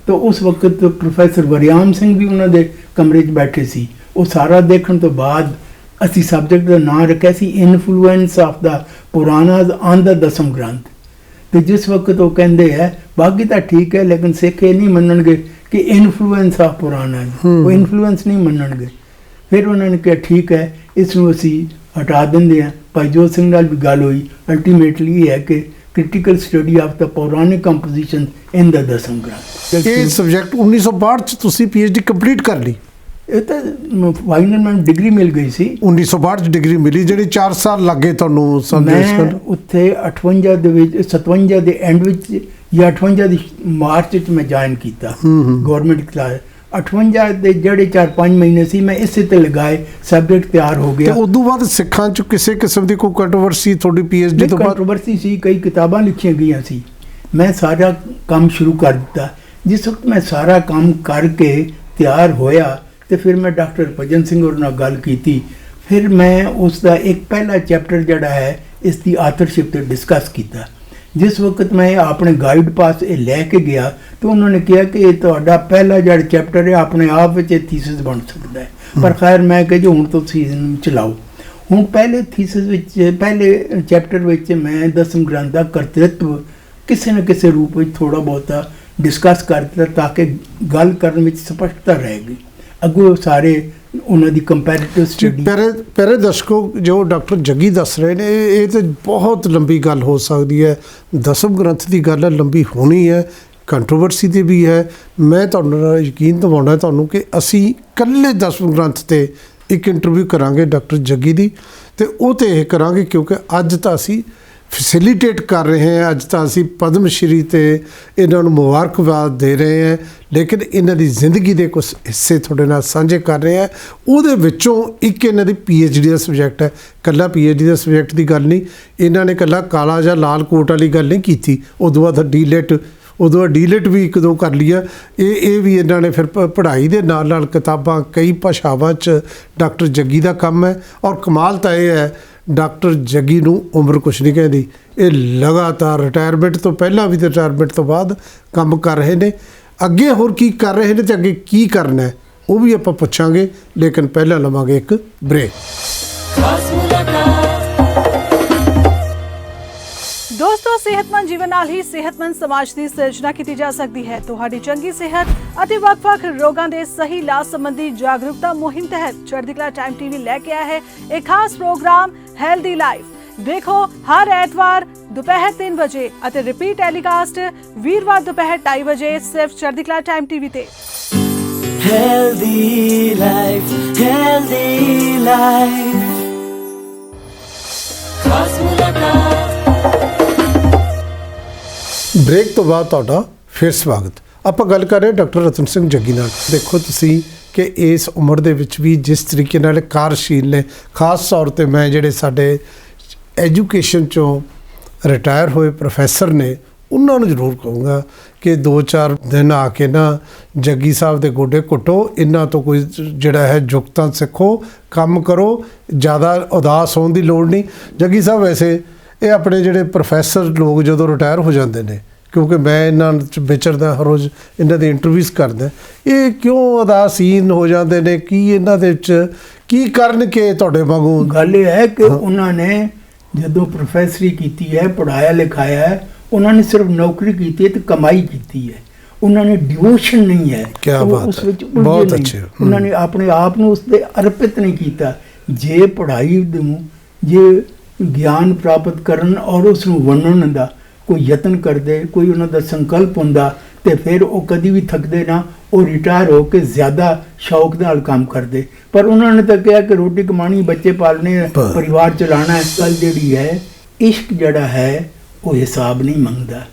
तो उस वक्त तो प्रोफैसर वरियाम सिंह भी उन्होंने कमरे 'ਚ बैठे सी। वो सारा देखने तो बाद असी सब्जेक्ट का नाम रखा सी influence of the Puranas on the Dasam Granth. तो जिस वक्त वो कहते हैं बाकी तो ठीक है लेकिन सिख ये नहीं मनणगे कि इनफ्लुएंस ऑफ पुराणा, वो इनफ्लुएंस नहीं मनणगे। फिर उन्होंने कहा ठीक है इसनों असी हटा देंगे हैं। भाई जोत सिंह नाल भी गल हुई। अल्टीमेटली ये है कि क्रिटिकल स्टडी ऑफ द पौराणिक कंपोजिशन इन द दसम ग्रंथ। ਇਹ ਸਬਜੈਕਟ 1962 ਚ ਤੁਸੀਂ PhD ਕੰਪਲੀਟ ਕਰ ਲਈ? ਇਹ ਤਾਂ ਫਾਈਨਲ ਮੈਨੂੰ ਡਿਗਰੀ ਮਿਲ ਗਈ ਸੀ। 1962 ਚ ਡਿਗਰੀ ਮਿਲੀ, ਜਿਹੜੀ 4 ਸਾਲ ਲੱਗੇ ਤੁਹਾਨੂੰ ਸੰਦੇਸ਼ ਮੈਂ ਉੱਥੇ 58 ਦੇ ਵਿੱਚ 57 ਦੇ ਐਂਡ ਵਿੱਚ ਜਾਂ 58 ਦੀ ਮਾਰਚ ਵਿੱਚ ਮੈਂ ਜੁਆਇਨ ਕੀਤਾ ਗਵਰਨਮੈਂਟ ਕਲਾਸ। 58 ਦੇ ਜਿਹੜੇ 4-5 ਮਹੀਨੇ ਸੀ ਮੈਂ ਇਸੇ ਤੇ ਲਗਾਏ, ਸਬਜੈਕਟ ਤਿਆਰ ਹੋ ਗਿਆ। ਤੇ ਉਦੋਂ ਬਾਅਦ ਸਿੱਖਾਂ ਚ ਕਿਸੇ ਕਿਸਮ ਦੀ ਕੋਈ ਕੰਟਰੋਵਰਸੀ ਤੁਹਾਡੀ PhD ਤੋਂ ਬਾਅਦ? ਕੰਟਰੋਵਰਸੀ ਸੀ, ਕਈ ਕਿਤਾਬਾਂ ਲਿਖੀਆਂ ਗਈਆਂ ਸੀ। ਮੈਂ ਸਾਰਾ ਕੰਮ ਸ਼ੁਰੂ ਕਰ ਦਿੱਤਾ। ਜਿਸ ਵਕਤ ਮੈਂ ਸਾਰਾ ਕੰਮ ਕਰਕੇ ਤਿਆਰ ਹੋਇਆ ਤੇ ਫਿਰ ਮੈਂ ਡਾਕਟਰ ਹਰਭਜਨ ਸਿੰਘ ਹੋਰ ਨਾਲ ਗੱਲ ਕੀਤੀ। ਫਿਰ ਮੈਂ ਉਸ ਦਾ ਇੱਕ ਪਹਿਲਾ ਚੈਪਟਰ ਜਿਹੜਾ ਹੈ ਇਸ ਦੀ ਆਥਰਸ਼ਿਪ ਤੇ ਡਿਸਕਸ ਕੀਤਾ। ਜਿਸ ਵਕਤ ਮੈਂ ਆਪਣੇ ਗਾਈਡ ਪਾਸ ਇਹ ਲੈ ਕੇ ਗਿਆ ਤਾਂ ਉਹਨਾਂ ਨੇ ਕਿਹਾ ਕਿ ਇਹ ਤੁਹਾਡਾ ਪਹਿਲਾ ਜਿਹੜਾ ਚੈਪਟਰ ਹੈ ਆਪਣੇ ਆਪ ਵਿੱਚ ਇਹ ਥੀਸਿਸ ਬਣ ਸਕਦਾ ਹੈ। ਪਰ ਖੈਰ ਮੈਂ ਕਿਹਾ ਜੀ ਹੁਣ ਤੁਸੀਂ ਇਹਨੂੰ ਚਲਾਓ। ਹੁਣ ਪਹਿਲੇ ਥੀਸਿਸ ਵਿੱਚ ਪਹਿਲੇ ਚੈਪਟਰ ਵਿੱਚ ਮੈਂ ਦਸਮ ਗ੍ਰੰਥ ਦਾ ਕਰਤ੍ਰਿਤਵ ਕਿਸੇ ਨਾ ਕਿਸੇ ਰੂਪ ਵਿੱਚ ਥੋੜ੍ਹਾ ਬਹੁਤਾ ਡਿਸਕਸ ਕਰ ਦਿੱਤਾ ਤਾਂ ਕਿ ਗੱਲ ਕਰਨ ਵਿੱਚ ਸਪਸ਼ਟਤਾ ਰਹੇਗੀ। ਅੱਗੋਂ ਸਾਰੇ ਉਹਨਾਂ ਦੀ ਕੰਪੈਰੀਟਿਵ ਸਟੱਡੀ। ਪਿਆਰੇ ਦਰਸ਼ਕੋ, ਜੋ ਡਾਕਟਰ ਜੱਗੀ ਦੱਸ ਰਹੇ ਨੇ ਇਹ ਤਾਂ ਬਹੁਤ ਲੰਬੀ ਗੱਲ ਹੋ ਸਕਦੀ ਹੈ। ਦਸਮ ਗ੍ਰੰਥ ਦੀ ਗੱਲ ਲੰਬੀ ਹੋਣੀ ਹੈ, ਕੰਟਰੋਵਰਸੀ ਦੀ ਵੀ ਹੈ। ਮੈਂ ਤੁਹਾਨੂੰ ਯਕੀਨ ਦਿਵਾਉਣਾ ਤੁਹਾਨੂੰ ਕਿ ਅਸੀਂ ਇਕੱਲੇ ਦਸਮ ਗ੍ਰੰਥ 'ਤੇ ਇੱਕ ਇੰਟਰਵਿਊ ਕਰਾਂਗੇ ਡਾਕਟਰ ਜੱਗੀ ਦੀ, ਅਤੇ ਉਹ 'ਤੇ ਇਹ ਕਰਾਂਗੇ ਕਿਉਂਕਿ ਅੱਜ ਤਾਂ ਅਸੀਂ ਫੈਸਿਲੀਟੇਟ ਕਰ ਰਹੇ ਹਾਂ, ਅੱਜ ਤਾਂ ਅਸੀਂ ਪਦਮ ਸ਼੍ਰੀ 'ਤੇ ਇਹਨਾਂ ਨੂੰ ਮੁਬਾਰਕਬਾਦ ਦੇ ਰਹੇ ਹਾਂ, ਲੇਕਿਨ ਇਹਨਾਂ ਦੀ ਜ਼ਿੰਦਗੀ ਦੇ ਕੁਝ ਹਿੱਸੇ ਤੁਹਾਡੇ ਨਾਲ ਸਾਂਝੇ ਕਰ ਰਹੇ ਹਾਂ। ਉਹਦੇ ਵਿੱਚੋਂ ਇੱਕ ਇਹਨਾਂ ਦੀ PhD ਦਾ ਸਬਜੈਕਟ ਹੈ। ਇਕੱਲਾ PhD ਦਾ ਸਬਜੈਕਟ ਦੀ ਗੱਲ ਨਹੀਂ, ਇਹਨਾਂ ਨੇ ਇਕੱਲਾ ਕਾਲਾ ਜਾਂ ਲਾਲ ਕੋਟ ਵਾਲੀ ਗੱਲ ਨਹੀਂ ਕੀਤੀ। ਉਦੋਂ ਬਾਅਦ ਡੀਲਿਟ ਵੀ ਇੱਕ ਦੋ ਕਰ ਲਿਆ। ਇਹ ਵੀ ਇਹਨਾਂ ਨੇ ਫਿਰ ਪੜ੍ਹਾਈ ਦੇ ਨਾਲ ਨਾਲ ਕਿਤਾਬਾਂ ਕਈ ਭਾਸ਼ਾਵਾਂ 'ਚ ਡਾਕਟਰ ਜੱਗੀ ਦਾ ਕੰਮ ਹੈ। ਔਰ ਕਮਾਲ ਤਾਂ ਇਹ ਹੈ ਡਾਕਟਰ ਜੱਗੀ ਨੂੰ ਉਮਰ ਕੁਛ ਨਹੀਂ ਕਹਿੰਦੀ। ਇਹ ਲਗਾਤਾਰ ਰਿਟਾਇਰਮੈਂਟ ਤੋਂ ਪਹਿਲਾਂ ਵੀ ਅਤੇ ਰਿਟਾਇਰਮੈਂਟ ਤੋਂ ਬਾਅਦ ਕੰਮ ਕਰ ਰਹੇ ਨੇ। ਅੱਗੇ ਹੋਰ ਕੀ ਕਰ ਰਹੇ ਨੇ ਅਤੇ ਅੱਗੇ ਕੀ ਕਰਨਾ ਹੈ ਉਹ ਵੀ ਆਪਾਂ ਪੁੱਛਾਂਗੇ, ਲੇਕਿਨ ਪਹਿਲਾਂ ਲਵਾਂਗੇ ਇੱਕ ਬ੍ਰੇਕ। ਦੋਸਤੋ, ਸਿਹਤਮੰਦ ਜੀਵਨ ਨਾਲ ਹੀ ਸਿਹਤਮੰਦ ਸਮਾਜ ਦੀ ਸਿਰਜਣਾ ਕੀਤੀ ਜਾ ਸਕਦੀ ਹੈ। ਤੁਹਾਡੀ ਚੰਗੀ ਸਿਹਤ ਅਤੇ ਵੱਖ-ਵੱਖ ਰੋਗਾਂ ਦੇ ਸਹੀ ਇਲਾਜ ਸੰਬੰਧੀ ਜਾਗਰੂਕਤਾ ਮੁਹਿੰਮ ਤਹਿਤ ਚੜ੍ਹਦੀ ਕਲਾ ਟਾਈਮ TV ਲੈ ਕੇ ਆਇਆ ਹੈ एक खास प्रोग्राम हेल्दी लाइफ। देखो हर एतवार दोपहर 3 बजे ਅਤੇ ਰਿਪੀਟ ਟੈਲੀਕਾਸਟ ਵੀਰਵਾਰ ਦੁਪਹਿਰ 2:30 ਵਜੇ ਸਿਰਫ ਚੜ੍ਹਦੀ ਕਲਾ ਟਾਈਮ TV ਤੇ। Healthy life, healthy life. ਖਾਸ ਮੁਲਾਕਾਤ। ਬ੍ਰੇਕ ਤੋਂ ਬਾਅਦ ਤੁਹਾਡਾ ਫਿਰ ਸਵਾਗਤ। ਆਪਾਂ ਗੱਲ ਕਰ ਰਹੇ ਡਾਕਟਰ ਰਤਨ ਸਿੰਘ ਜੱਗੀ ਨਾਲ। ਦੇਖੋ ਤੁਸੀਂ ਕਿ ਇਸ ਉਮਰ ਦੇ ਵਿੱਚ ਵੀ ਜਿਸ ਤਰੀਕੇ ਨਾਲ ਕਾਰਜਸ਼ੀਲ ਨੇ, ਖਾਸ ਤੌਰ 'ਤੇ ਮੈਂ ਜਿਹੜੇ ਸਾਡੇ ਐਜੂਕੇਸ਼ਨ 'ਚੋਂ ਰਿਟਾਇਰ ਹੋਏ ਪ੍ਰੋਫੈਸਰ ਨੇ ਉਹਨਾਂ ਨੂੰ ਜ਼ਰੂਰ ਕਹੂੰਗਾ ਕਿ 2-4 ਦਿਨ ਆ ਕੇ ਨਾ ਜੱਗੀ ਸਾਹਿਬ ਦੇ ਗੋਡੇ ਘੁੱਟੋ, ਇਹਨਾਂ ਤੋਂ ਕੋਈ ਜਿਹੜਾ ਹੈ ਜੁਗਤਾਂ ਸਿੱਖੋ, ਕੰਮ ਕਰੋ, ਜ਼ਿਆਦਾ ਉਦਾਸ ਹੋਣ ਦੀ ਲੋੜ ਨਹੀਂ। ਜੱਗੀ ਸਾਹਿਬ ਵੈਸੇ ਇਹ ਆਪਣੇ ਜਿਹੜੇ ਪ੍ਰੋਫੈਸਰ ਲੋਕ ਜਦੋਂ ਰਿਟਾਇਰ ਹੋ ਜਾਂਦੇ ਨੇ, ਕਿਉਂਕਿ ਮੈਂ ਇਹਨਾਂ 'ਚ ਵਿਚਰਦਾ ਹਰ ਰੋਜ਼, ਇਹਨਾਂ ਦੇ ਇੰਟਰਵਿਊਜ਼ ਕਰਦਾ, ਇਹ ਕਿਉਂ ਉਦਾਸੀਨ ਹੋ ਜਾਂਦੇ ਨੇ? ਕੀ ਇਹਨਾਂ ਦੇ ਵਿੱਚ ਕੀ ਕਰਨ ਕਿ ਤੁਹਾਡੇ ਵਾਂਗੂ? ਗੱਲ ਇਹ ਹੈ ਕਿ ਉਹਨਾਂ ਨੇ ਜਦੋਂ ਪ੍ਰੋਫੈਸਰੀ ਕੀਤੀ ਹੈ, ਪੜ੍ਹਾਇਆ ਲਿਖਾਇਆ ਹੈ, ਉਹਨਾਂ ਨੇ ਸਿਰਫ ਨੌਕਰੀ ਕੀਤੀ ਹੈ ਤੇ ਕਮਾਈ ਕੀਤੀ ਹੈ। ਉਹਨਾਂ ਨੇ ਡਿਵੋਸ਼ਨ ਨਹੀਂ ਹੈ, ਉਸ ਵਿੱਚ ਬਹੁਤ ਅੱਛੇ। ਉਹਨਾਂ ਨੇ ਆਪਣੇ ਆਪ ਨੂੰ ਉਸ 'ਤੇ ਅਰਪਿਤ ਨਹੀਂ ਕੀਤਾ। ਜੇ ਪੜ੍ਹਾਈ ਨੂੰ, ਜੇ ਗਿਆਨ ਪ੍ਰਾਪਤ ਕਰਨ ਔਰ ਉਸ ਨੂੰ ਵੰਡਣ ਦਾ ਕੋਈ ਯਤਨ ਕਰਦੇ, ਕੋਈ ਉਹਨਾਂ ਦਾ ਸੰਕਲਪ ਹੁੰਦਾ, ਤੇ ਫਿਰ ਉਹ ਕਦੀ ਵੀ ਥੱਕਦੇ ਨਾ। ਉਹ ਰਿਟਾਇਰ ਹੋ ਕੇ ਜ਼ਿਆਦਾ ਸ਼ੌਕ ਨਾਲ ਕੰਮ ਕਰਦੇ। ਪਰ ਉਹਨਾਂ ਨੇ ਤਾਂ ਕਿਹਾ ਕਿ ਰੋਟੀ ਕਮਾਣੀ, ਬੱਚੇ ਪਾਲਣੇ, ਪਰਿਵਾਰ ਚਲਾਉਣਾ ਹੈ। ਗੱਲ ਜਿਹੜੀ ਹੈ, ਇਸ਼ਕ ਜਿਹੜਾ ਹੈ ਉਹ ਹਿਸਾਬ ਨਹੀਂ ਮੰਗਦਾ,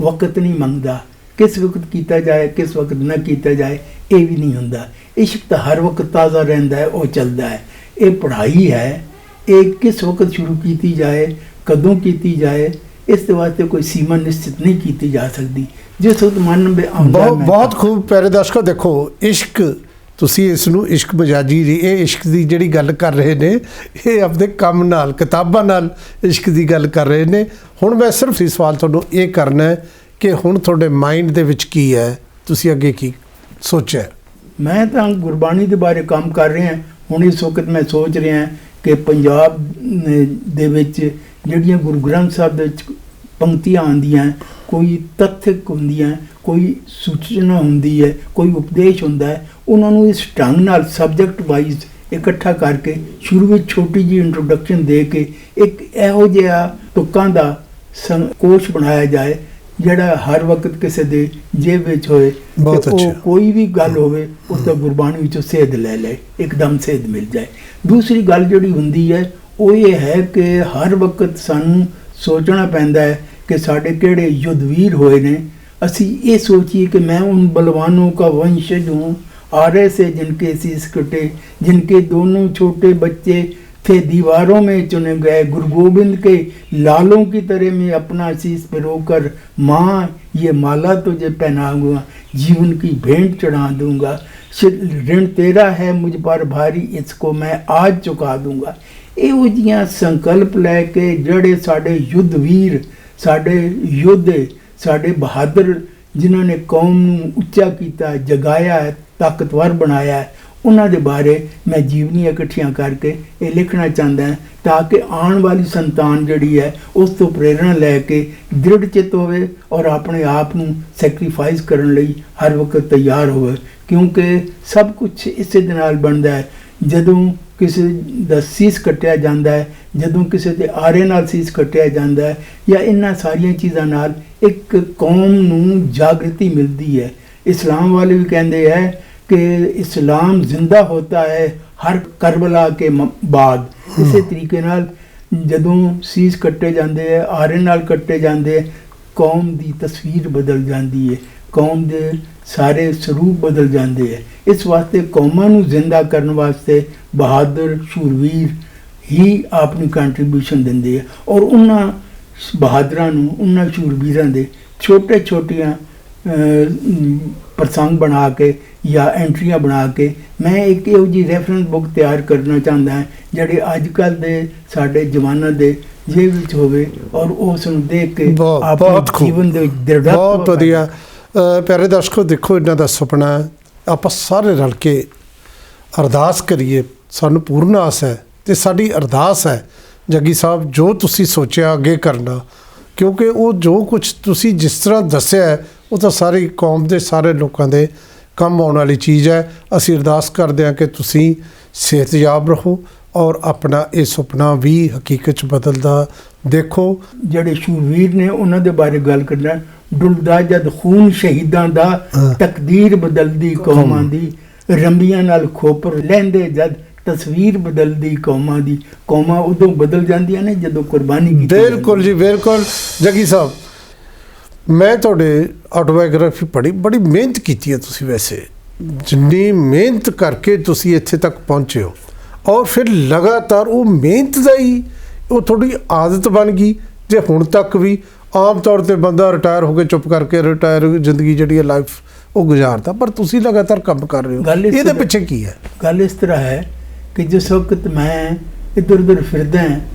ਵਕਤ ਨਹੀਂ ਮੰਗਦਾ, ਕਿਸ ਵਕਤ ਕੀਤਾ ਜਾਏ ਕਿਸ ਵਕਤ ਨਾ ਕੀਤਾ ਜਾਏ ਇਹ ਵੀ ਨਹੀਂ ਹੁੰਦਾ। ਇਸ਼ਕ ਤਾਂ ਹਰ ਵਕਤ ਤਾਜ਼ਾ ਰਹਿੰਦਾ ਹੈ, ਉਹ ਚੱਲਦਾ ਹੈ। ਇਹ ਪੜ੍ਹਾਈ ਹੈ, ਇਹ ਕਿਸ ਵਕਤ ਸ਼ੁਰੂ ਕੀਤੀ ਜਾਏ, ਕਦੋਂ ਕੀਤੀ ਜਾਏ, ਇਸ ਦੇ ਵਾਸਤੇ ਕੋਈ ਸੀਮਾ ਨਿਸ਼ਚਿਤ ਨਹੀਂ ਕੀਤੀ ਜਾ ਸਕਦੀ। ਜਿਸ ਵਕਤ ਮਨ ਵਿੱਚ ਆਉਂਦਾ ਬਹੁਤ ਖੂਬ। ਪਿਆਰੇ ਦਰਸ਼ਕੋ, ਦੇਖੋ ਇਸ਼ਕ, ਤੁਸੀਂ ਇਸ ਨੂੰ ਇਸ਼ਕ ਮਜਾਜੀ ਦੀ, ਇਹ ਇਸ਼ਕ ਦੀ ਜਿਹੜੀ ਗੱਲ ਕਰ ਰਹੇ ਨੇ, ਇਹ ਆਪਣੇ ਕੰਮ ਨਾਲ, ਕਿਤਾਬਾਂ ਨਾਲ ਇਸ਼ਕ ਦੀ ਗੱਲ ਕਰ ਰਹੇ ਨੇ। ਹੁਣ ਮੈਂ ਸਿਰਫ ਇਸ ਸਵਾਲ ਤੁਹਾਨੂੰ ਇਹ ਕਰਨਾ ਹੈ ਕਿ ਹੁਣ ਤੁਹਾਡੇ ਮਾਈਂਡ ਦੇ ਵਿੱਚ ਕੀ ਹੈ, ਤੁਸੀਂ ਅੱਗੇ ਕੀ ਸੋਚਿਆ? ਮੈਂ ਤਾਂ ਗੁਰਬਾਣੀ ਦੇ ਬਾਰੇ ਕੰਮ ਕਰ ਰਿਹਾ। ਹੁਣ ਇਸ ਵਕਤ ਮੈਂ ਸੋਚ ਰਿਹਾ ਕਿ ਪੰਜਾਬ ਦੇ ਵਿੱਚ ਜਿਹੜੀਆਂ ਗੁਰੂ ਗ੍ਰੰਥ ਸਾਹਿਬ ਦੇ ਵਿੱਚ ਪੰਕਤੀਆਂ ਆਉਂਦੀਆਂ, ਕੋਈ ਤੱਥਕ ਹੁੰਦੀਆਂ, ਕੋਈ ਸੂਚਨਾ ਹੁੰਦੀ ਹੈ, ਕੋਈ ਉਪਦੇਸ਼ ਹੁੰਦਾ ਹੈ, ਉਹਨਾਂ ਨੂੰ ਇਸ ਢੰਗ ਨਾਲ ਸਬਜੈਕਟ ਵਾਈਜ਼ ਇਕੱਠਾ ਕਰਕੇ ਸ਼ੁਰੂ ਵਿੱਚ ਛੋਟੀ ਜਿਹੀ ਇੰਟਰੋਡਕਸ਼ਨ ਦੇ ਕੇ ਇੱਕ ਇਹੋ ਜਿਹਾ ਤੁਕਾਂ ਦਾ ਕੋਸ਼ ਬਣਾਇਆ ਜਾਏ ਜਿਹੜਾ ਹਰ ਵਕਤ ਕਿਸੇ ਦੇ ਜੇਬ ਵਿੱਚ ਹੋਏ। ਬਹੁਤ ਉਹ ਅੱਛਾ। ਕੋਈ ਵੀ ਗੱਲ ਹੋਵੇ ਉਸ ਤੋਂ ਗੁਰਬਾਣੀ ਵਿੱਚੋਂ ਸੇਧ ਲੈ ਲਏ, ਇੱਕਦਮ ਸੇਧ ਮਿਲ ਜਾਏ। ਦੂਸਰੀ ਗੱਲ ਜਿਹੜੀ ਹੁੰਦੀ ਹੈ ਉਹ ਇਹ ਹੈ ਕਿ ਹਰ ਵਕਤ ਸਾਨੂੰ ਸੋਚਣਾ ਪੈਂਦਾ ਹੈ ਕਿ ਸਾਡੇ ਕਿਹੜੇ ਯੁੱਧਵੀਰ ਹੋਏ ਨੇ। ਅਸੀਂ ਇਹ ਸੋਚੀਏ ਕਿ ਮੈਂ उन बलवानों का वंशज हूँ, आरे से जिनके शीश कटे, जिनके दोनों छोटे बच्चे थे दीवारों में चुने गए, गुरु गोविंद के लालों की तरह मैं अपना शीश पिरोकर माँ ये माला तुझे पहनाऊंगा, जीवन की भेंट चढ़ा दूंगा, ऋण तेरा है मुझ पर भारी, इसको मैं आज चुका दूंगा। ਇਹੋ ਜਿਹੀਆਂ ਸੰਕਲਪ ਲੈ ਕੇ ਜਿਹੜੇ ਸਾਡੇ ਯੁੱਧ ਵੀਰ, ਸਾਡੇ ਯੋਧੇ, ਸਾਡੇ ਬਹਾਦਰ, ਜਿਨ੍ਹਾਂ ਨੇ ਕੌਮ ਨੂੰ ਉੱਚਾ ਕੀਤਾ, ਜਗਾਇਆ ਹੈ, ਤਾਕਤਵਰ ਬਣਾਇਆ ਹੈ, ਉਹਨਾਂ ਦੇ ਬਾਰੇ ਮੈਂ ਜੀਵਨੀਆਂ ਇਕੱਠੀਆਂ ਕਰਕੇ ਇਹ ਲਿਖਣਾ ਚਾਹੁੰਦਾ ਹਾਂ ਤਾਂ ਕਿ ਆਉਣ ਵਾਲੀ ਸੰਤਾਨ ਜਿਹੜੀ ਹੈ ਉਸ ਤੋਂ ਪ੍ਰੇਰਣਾ ਲੈ ਕੇ ਦ੍ਰਿੜ ਚਿੱਤ ਹੋਵੇ ਔਰ ਆਪਣੇ ਆਪ ਨੂੰ ਸੈਕਰੀਫਾਈਸ ਕਰਨ ਲਈ ਹਰ ਵਕਤ ਤਿਆਰ ਹੋਵੇ। ਕਿਉਂਕਿ ਸਭ ਕੁਝ ਇਸੇ ਦੇ ਨਾਲ ਬਣਦਾ ਹੈ। ਜਦੋਂ ਕਿਸੇ ਦਾ ਸੀਸ ਕੱਟਿਆ ਜਾਂਦਾ ਹੈ, ਜਦੋਂ ਕਿਸੇ ਦੇ ਆਰੇ ਨਾਲ ਸੀਸ ਕੱਟਿਆ ਜਾਂਦਾ ਹੈ, ਜਾਂ ਇਹਨਾਂ ਸਾਰੀਆਂ ਚੀਜ਼ਾਂ ਨਾਲ ਇੱਕ ਕੌਮ ਨੂੰ ਜਾਗਰਤੀ ਮਿਲਦੀ ਹੈ। ਇਸਲਾਮ ਵਾਲੇ ਵੀ ਕਹਿੰਦੇ ਹੈ ਕਿ ਇਸਲਾਮ ਜ਼ਿੰਦਾ ਹੋਤਾ ਹੈ ਹਰ ਕਰਬਲਾ ਕੇ ਬਾਅਦ। ਇਸੇ ਤਰੀਕੇ ਨਾਲ ਜਦੋਂ ਸੀਸ ਕੱਟੇ ਜਾਂਦੇ ਹੈ, ਆਰੇ ਨਾਲ ਕੱਟੇ ਜਾਂਦੇ ਹੈ, ਕੌਮ ਦੀ ਤਸਵੀਰ ਬਦਲ ਜਾਂਦੀ ਹੈ, ਕੌਮ ਦੇ ਸਾਰੇ ਸਰੂਪ ਬਦਲ ਜਾਂਦੇ ਹੈ। ਇਸ ਵਾਸਤੇ ਕੌਮਾਂ ਨੂੰ ਜ਼ਿੰਦਾ ਕਰਨ ਵਾਸਤੇ ਬਹਾਦਰ ਸ਼ੂਰਵੀਰ ਹੀ ਆਪਣੀ ਕੰਟਰੀਬਿਊਸ਼ਨ ਦਿੰਦੇ ਹੈ। ਔਰ ਉਹਨਾਂ ਬਹਾਦਰਾਂ ਨੂੰ, ਉਹਨਾਂ ਸ਼ੂਰਵੀਰਾਂ ਦੇ ਛੋਟੇ ਛੋਟੀਆਂ ਪ੍ਰਸੰਗ ਬਣਾ ਕੇ ਜਾਂ ਐਂਟਰੀਆਂ ਬਣਾ ਕੇ ਮੈਂ ਇੱਕ ਇਹੋ ਜਿਹੀ ਰੈਫਰੈਂਸ ਬੁੱਕ ਤਿਆਰ ਕਰਨਾ ਚਾਹੁੰਦਾ ਹਾਂ ਜਿਹੜੇ ਅੱਜ ਕੱਲ੍ਹ ਦੇ ਸਾਡੇ ਜਵਾਨਾਂ ਦੇ ਜੇਬ ਵਿੱਚ ਹੋਵੇ ਔਰ ਉਸ ਨੂੰ ਦੇਖ ਕੇ ਆਪਣੇ ਜੀਵਨ ਦੇ ਵਿੱਚ ਦ੍ਰਿੜਤਾ। ਬਹੁਤ ਵਧੀਆ। ਪਿਆਰੇ ਦਰਸ਼ਕੋ, ਦੇਖੋ ਇਹਨਾਂ ਦਾ ਸੁਪਨਾ ਆਪਾਂ ਸਾਰੇ ਰਲ ਕੇ ਅਰਦਾਸ ਕਰੀਏ। ਸਾਨੂੰ ਪੂਰਨ ਆਸ ਹੈ ਤੇ ਸਾਡੀ ਅਰਦਾਸ ਹੈ ਜੱਗੀ ਸਾਹਿਬ, ਜੋ ਤੁਸੀਂ ਸੋਚਿਆ ਅੱਗੇ ਕਰਨਾ, ਕਿਉਂਕਿ ਉਹ ਜੋ ਕੁਝ ਤੁਸੀਂ ਜਿਸ ਤਰ੍ਹਾਂ ਦੱਸਿਆ ਹੈ ਉਹ ਤਾਂ ਸਾਰੀ ਕੌਮ ਦੇ ਸਾਰੇ ਲੋਕਾਂ ਦੇ ਕੰਮ ਆਉਣ ਵਾਲੀ ਚੀਜ਼ ਹੈ। ਅਸੀਂ ਅਰਦਾਸ ਕਰਦੇ ਹਾਂ ਕਿ ਤੁਸੀਂ ਸਿਹਤਯਾਬ ਰਹੋ ਔਰ ਆਪਣਾ ਇਹ ਸੁਪਨਾ ਵੀ ਹਕੀਕਤ 'ਚ ਬਦਲਦਾ ਦੇਖੋ। ਜਿਹੜੇ ਸ਼ੂਰਵੀਰ ਨੇ ਉਹਨਾਂ ਦੇ ਬਾਰੇ ਗੱਲ ਕਰਨਾ। ਡੁੱਲਦਾ ਜਦ ਖੂਨ ਸ਼ਹੀਦਾਂ ਦਾ, ਤਕਦੀਰ ਬਦਲਦੀ ਕੌਮਾਂ ਦੀ, ਰੰਬੀਆਂ ਨਾਲ ਖੋਪਰ ਲੈਂਦੇ ਜਦ ਤਸਵੀਰ ਬਦਲਦੀ ਕੌਮਾਂ ਦੀ। ਕੌਮਾਂ ਉਦੋਂ ਬਦਲ ਜਾਂਦੀਆਂ ਨੇ ਜਦੋਂ ਕੁਰਬਾਨੀ ਕੀਤੀ। ਬਿਲਕੁਲ ਜੀ, ਬਿਲਕੁਲ। ਜੱਗੀ ਸਾਹਿਬ, ਮੈਂ ਤੁਹਾਡੇ ਆਟੋਬਾਇਓਗ੍ਰਾਫੀ ਪੜ੍ਹੀ, ਬੜੀ ਮਿਹਨਤ ਕੀਤੀ ਹੈ ਤੁਸੀਂ। ਵੈਸੇ ਜਿੰਨੀ ਮਿਹਨਤ ਕਰਕੇ ਤੁਸੀਂ ਇੱਥੇ ਤੱਕ ਪਹੁੰਚੇ ਹੋ ਔਰ ਫਿਰ ਲਗਾਤਾਰ ਉਹ ਮਿਹਨਤ ਦਾ ਹੀ ਉਹ ਤੁਹਾਡੀ ਆਦਤ ਬਣ ਗਈ। ਜੇ ਹੁਣ ਤੱਕ ਵੀ ਆਮ ਤੌਰ 'ਤੇ ਬੰਦਾ ਰਿਟਾਇਰ ਹੋ ਕੇ ਚੁੱਪ ਕਰਕੇ ਰਿਟਾਇਰ ਜ਼ਿੰਦਗੀ ਜਿਹੜੀ ਹੈ ਲਾਈਫ ਉਹ ਗੁਜ਼ਾਰਦਾ, ਪਰ ਤੁਸੀਂ ਲਗਾਤਾਰ ਕੰਮ ਕਰ ਰਹੇ ਹੋ, ਇਹਦੇ ਪਿੱਛੇ ਕੀ ਹੈ? ਗੱਲ ਇਸ ਤਰ੍ਹਾਂ ਹੈ ਕਿ ਜਿਸ ਵਕਤ ਮੈਂ ਇੱਧਰ ਉੱਧਰ ਫਿਰਦਾ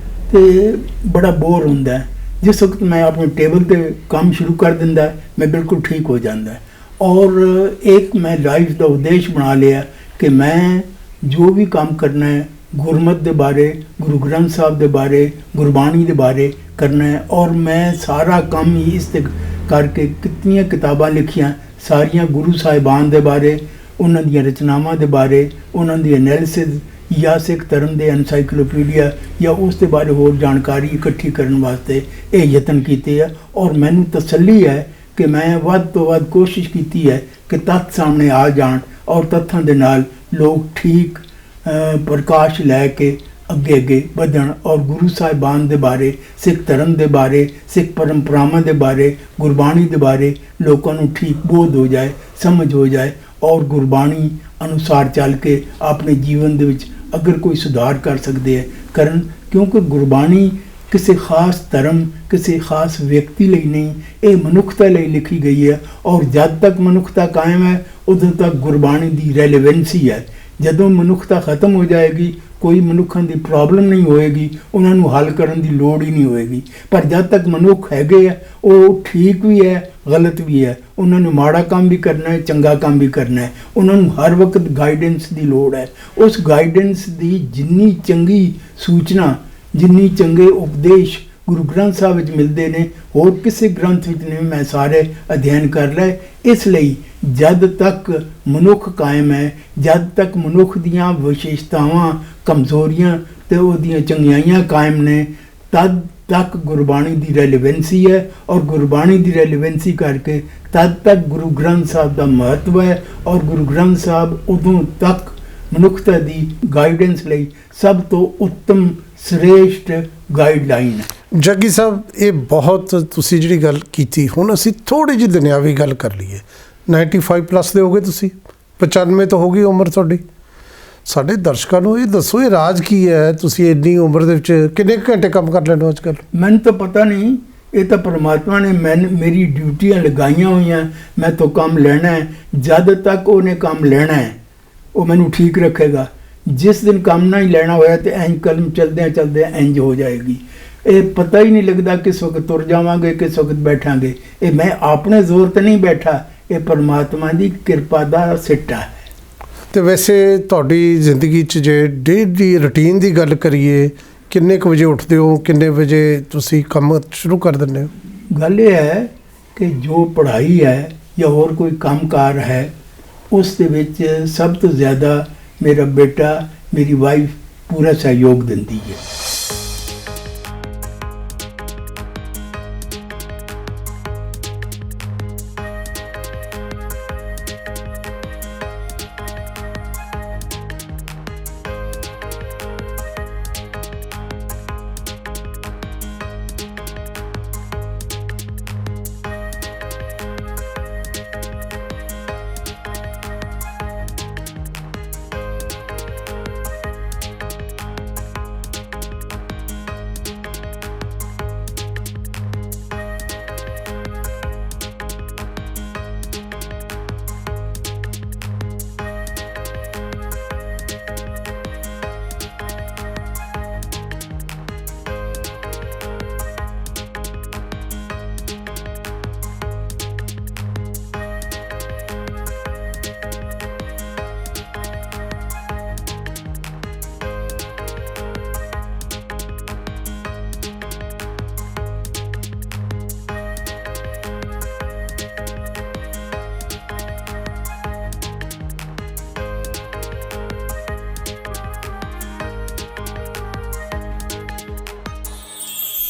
ਤੇ ਬੜਾ ਬੋਰ ਹੁੰਦਾ। ਜਿਸ ਵਕਤ ਮੈਂ ਆਪਣੇ ਟੇਬਲ 'ਤੇ ਕੰਮ ਸ਼ੁਰੂ ਕਰ ਦਿੰਦਾ ਮੈਂ ਬਿਲਕੁਲ ਠੀਕ ਹੋ ਜਾਂਦਾ। ਔਰ ਇੱਕ ਮੈਂ ਲਾਈਫ ਦਾ ਉਦੇਸ਼ ਬਣਾ ਲਿਆ ਕਿ ਮੈਂ ਜੋ ਵੀ ਕੰਮ ਕਰਨਾ ਹੈ ਗੁਰਮਤ ਦੇ ਬਾਰੇ, ਗੁਰੂ ਗ੍ਰੰਥ ਸਾਹਿਬ ਦੇ ਬਾਰੇ, ਗੁਰਬਾਣੀ ਦੇ ਬਾਰੇ ਕਰਨਾ ਹੈ। ਔਰ ਮੈਂ ਸਾਰਾ ਕੰਮ ਹੀ ਇਸ ਤੇ ਕਰਕੇ ਕਿਤਨੀਆਂ ਕਿਤਾਬਾਂ ਲਿਖੀਆਂ, ਸਾਰੀਆਂ ਗੁਰੂ ਸਾਹਿਬਾਨ ਦੇ ਬਾਰੇ, ਉਹਨਾਂ ਦੀਆਂ ਰਚਨਾਵਾਂ ਦੇ ਬਾਰੇ, ਉਹਨਾਂ ਦੀ ਐਨਾਲਿਸਿਸ ਜਾਂ ਸਿੱਖ ਧਰਮ ਦੇ ਐਨਸਾਈਕਲੋਪੀਡੀਆ ਜਾਂ ਉਸ ਦੇ ਬਾਰੇ ਹੋਰ ਜਾਣਕਾਰੀ ਇਕੱਠੀ ਕਰਨ ਵਾਸਤੇ ਇਹ ਯਤਨ ਕੀਤੇ ਆ। ਔਰ ਮੈਨੂੰ ਤਸੱਲੀ ਹੈ ਕਿ ਮੈਂ ਵੱਧ ਤੋਂ ਵੱਧ ਕੋਸ਼ਿਸ਼ ਕੀਤੀ ਹੈ ਕਿ ਤੱਥ ਸਾਹਮਣੇ ਆ ਜਾਣ ਔਰ ਤੱਥਾਂ ਦੇ ਨਾਲ ਲੋਕ ਠੀਕ ਪ੍ਰਕਾਸ਼ ਲੈ ਕੇ ਅੱਗੇ ਅੱਗੇ ਵਧਣ ਔਰ ਗੁਰੂ ਸਾਹਿਬਾਨ ਦੇ ਬਾਰੇ, ਸਿੱਖ ਧਰਮ ਦੇ ਬਾਰੇ, ਸਿੱਖ ਪਰੰਪਰਾਵਾਂ ਦੇ ਬਾਰੇ, ਗੁਰਬਾਣੀ ਦੇ ਬਾਰੇ ਲੋਕਾਂ ਨੂੰ ਠੀਕ ਬੋਧ ਹੋ ਜਾਏ, ਸਮਝ ਹੋ ਜਾਏ ਔਰ ਗੁਰਬਾਣੀ ਅਨੁਸਾਰ ਚੱਲ ਕੇ ਆਪਣੇ ਜੀਵਨ ਦੇ ਵਿੱਚ ਅਗਰ ਕੋਈ ਸੁਧਾਰ ਕਰ ਸਕਦੇ ਹੈ ਕਰਨ, ਕਿਉਂਕਿ ਗੁਰਬਾਣੀ ਕਿਸੇ ਖਾਸ ਧਰਮ, ਕਿਸੇ ਖਾਸ ਵਿਅਕਤੀ ਲਈ ਨਹੀਂ, ਇਹ ਮਨੁੱਖਤਾ ਲਈ ਲਿਖੀ ਗਈ ਹੈ ਔਰ ਜਦ ਤੱਕ ਮਨੁੱਖਤਾ ਕਾਇਮ ਹੈ ਉਦੋਂ ਤੱਕ ਗੁਰਬਾਣੀ ਦੀ ਰੈਲੇਵੈਂਸੀ ਹੈ। ਜਦੋਂ ਮਨੁੱਖਤਾ ਖਤਮ ਹੋ ਜਾਏਗੀ ਕੋਈ ਮਨੁੱਖਾਂ ਦੀ ਪ੍ਰੋਬਲਮ ਨਹੀਂ ਹੋਏਗੀ, ਉਹਨਾਂ ਨੂੰ ਹੱਲ ਕਰਨ ਦੀ ਲੋੜ ਹੀ ਨਹੀਂ ਹੋਏਗੀ। ਪਰ ਜਦ ਤੱਕ ਮਨੁੱਖ ਹੈਗੇ ਆ ਉਹ ਠੀਕ ਵੀ ਹੈ, ਗਲਤ ਵੀ ਹੈ, ਉਹਨਾਂ ਨੂੰ ਮਾੜਾ ਕੰਮ ਵੀ ਕਰਨਾ ਹੈ, ਚੰਗਾ ਕੰਮ ਵੀ ਕਰਨਾ ਹੈ, ਉਹਨਾਂ ਨੂੰ ਹਰ ਵਕਤ ਗਾਈਡੈਂਸ ਦੀ ਲੋੜ ਹੈ। ਉਸ ਗਾਈਡੈਂਸ ਦੀ ਜਿੰਨੀ ਚੰਗੀ ਸੂਚਨਾ, ਜਿੰਨੀ ਚੰਗੇ ਉਪਦੇਸ਼ ਗੁਰੂ ਗ੍ਰੰਥ ਸਾਹਿਬ ਵਿੱਚ ਮਿਲਦੇ ਨੇ ਹੋਰ ਕਿਸੇ ਗ੍ਰੰਥ ਵਿੱਚ ਨਹੀਂ। ਮੈਂ ਸਾਰੇ ਅਧਿਐਨ ਕਰ ਲਏ। ਇਸ ਲਈ ਜਦ ਤੱਕ ਮਨੁੱਖ ਕਾਇਮ ਹੈ, ਜਦ ਤੱਕ ਮਨੁੱਖ ਦੀਆਂ ਵਿਸ਼ੇਸ਼ਤਾਵਾਂ, ਕਮਜ਼ੋਰੀਆਂ ਤੇ ਉਹਦੀਆਂ ਚੰਗਿਆਈਆਂ ਕਾਇਮ ਨੇ, ਤਦ ਤੱਕ ਗੁਰਬਾਣੀ ਦੀ ਰੈਲੇਵੈਂਸੀ ਹੈ ਔਰ ਗੁਰਬਾਣੀ ਦੀ ਰੈਲੇਵੈਂਸੀ ਕਰਕੇ ਤਦ ਤੱਕ ਗੁਰੂ ਗ੍ਰੰਥ ਸਾਹਿਬ ਦਾ ਮਹੱਤਵ ਹੈ ਔਰ ਗੁਰੂ ਗ੍ਰੰਥ ਸਾਹਿਬ ਉਦੋਂ ਤੱਕ ਮਨੁੱਖਤਾ ਦੀ ਗਾਈਡੈਂਸ ਲਈ ਸਭ ਤੋਂ ਉੱਤਮ ਸ੍ਰੇਸ਼ਟ ਗਾਈਡਲਾਈਨ ਹੈ। ਜੱਗੀ ਸਾਹਿਬ, ਇਹ ਬਹੁਤ ਤੁਸੀਂ ਜਿਹੜੀ ਗੱਲ ਕੀਤੀ, ਹੁਣ ਅਸੀਂ ਥੋੜ੍ਹੀ ਜਿਹੀ ਦੁਨਿਆਵੀ ਗੱਲ ਕਰ ਲਈਏ। 95 ਪਲੱਸ ਦੇ ਹੋਗੇ ਤੁਸੀਂ, 95 ਤਾਂ ਹੋ ਗਈ ਉਮਰ ਤੁਹਾਡੀ। ਸਾਡੇ ਦਰਸ਼ਕਾਂ ਨੂੰ ਇਹ ਦੱਸੋ, ਇਹ ਰਾਜ ਕੀ ਹੈ? ਤੁਸੀਂ ਇੰਨੀ ਉਮਰ ਦੇ ਵਿੱਚ ਕਿੰਨੇ ਘੰਟੇ ਕੰਮ ਕਰ ਲੈਂਦੇ ਹੋ ਅੱਜ ਕੱਲ੍ਹ? ਮੈਨੂੰ ਤਾਂ ਪਤਾ ਨਹੀਂ, ਇਹ ਤਾਂ ਪਰਮਾਤਮਾ ਨੇ ਮੇਰੀ ਡਿਊਟੀਆਂ ਲਗਾਈਆਂ ਹੋਈਆਂ। ਮੈਂ ਤੋਂ ਕੰਮ ਲੈਣਾ ਹੈ, ਜਦ ਤੱਕ ਉਹਨੇ ਕੰਮ ਲੈਣਾ ਹੈ ਉਹ ਮੈਨੂੰ ਠੀਕ ਰੱਖੇਗਾ। ਜਿਸ ਦਿਨ ਕੰਮ ਨਾ ਹੀ ਲੈਣਾ ਹੋਇਆ ਤੇ ਇੰਜ ਕਲਮ ਚਲਦਿਆਂ ਇੰਜ ਹੋ ਜਾਏਗੀ। ਇਹ ਪਤਾ ਹੀ ਨਹੀਂ ਲੱਗਦਾ ਕਿਸ ਵਕਤ ਤੁਰ ਜਾਵਾਂਗੇ, ਕਿਸ ਵਕਤ ਬੈਠਾਂਗੇ। ਇਹ ਮੈਂ ਆਪਣੇ ਜ਼ੋਰ ਤੇ ਨਹੀਂ ਬੈਠਾ, ਇਹ ਪਰਮਾਤਮਾ ਦੀ ਕਿਰਪਾ ਦਾ ਸਿੱਟਾ ਹੈ। ਤੇ ਵੈਸੇ ਤੁਹਾਡੀ ਜ਼ਿੰਦਗੀ 'ਚ ਜੇ ਡੇਲੀ ਰੂਟੀਨ ਦੀ ਗੱਲ ਕਰੀਏ, ਕਿੰਨੇ ਕੁ ਵਜੇ ਉੱਠਦੇ ਹੋ, ਕਿੰਨੇ ਵਜੇ ਤੁਸੀਂ ਕੰਮ ਸ਼ੁਰੂ ਕਰ ਦਿੰਦੇ ਹੋ? ਗੱਲ ਇਹ ਹੈ ਕਿ ਜੋ ਪੜ੍ਹਾਈ ਹੈ ਜਾਂ ਹੋਰ ਕੋਈ ਕੰਮਕਾਰ ਹੈ ਉਸ ਦੇ ਵਿੱਚ ਸਭ ਤੋਂ ਜ਼ਿਆਦਾ ਮੇਰਾ ਬੇਟਾ, ਮੇਰੀ ਵਾਈਫ ਪੂਰਾ ਸਹਿਯੋਗ ਦਿੰਦੀ ਹੈ।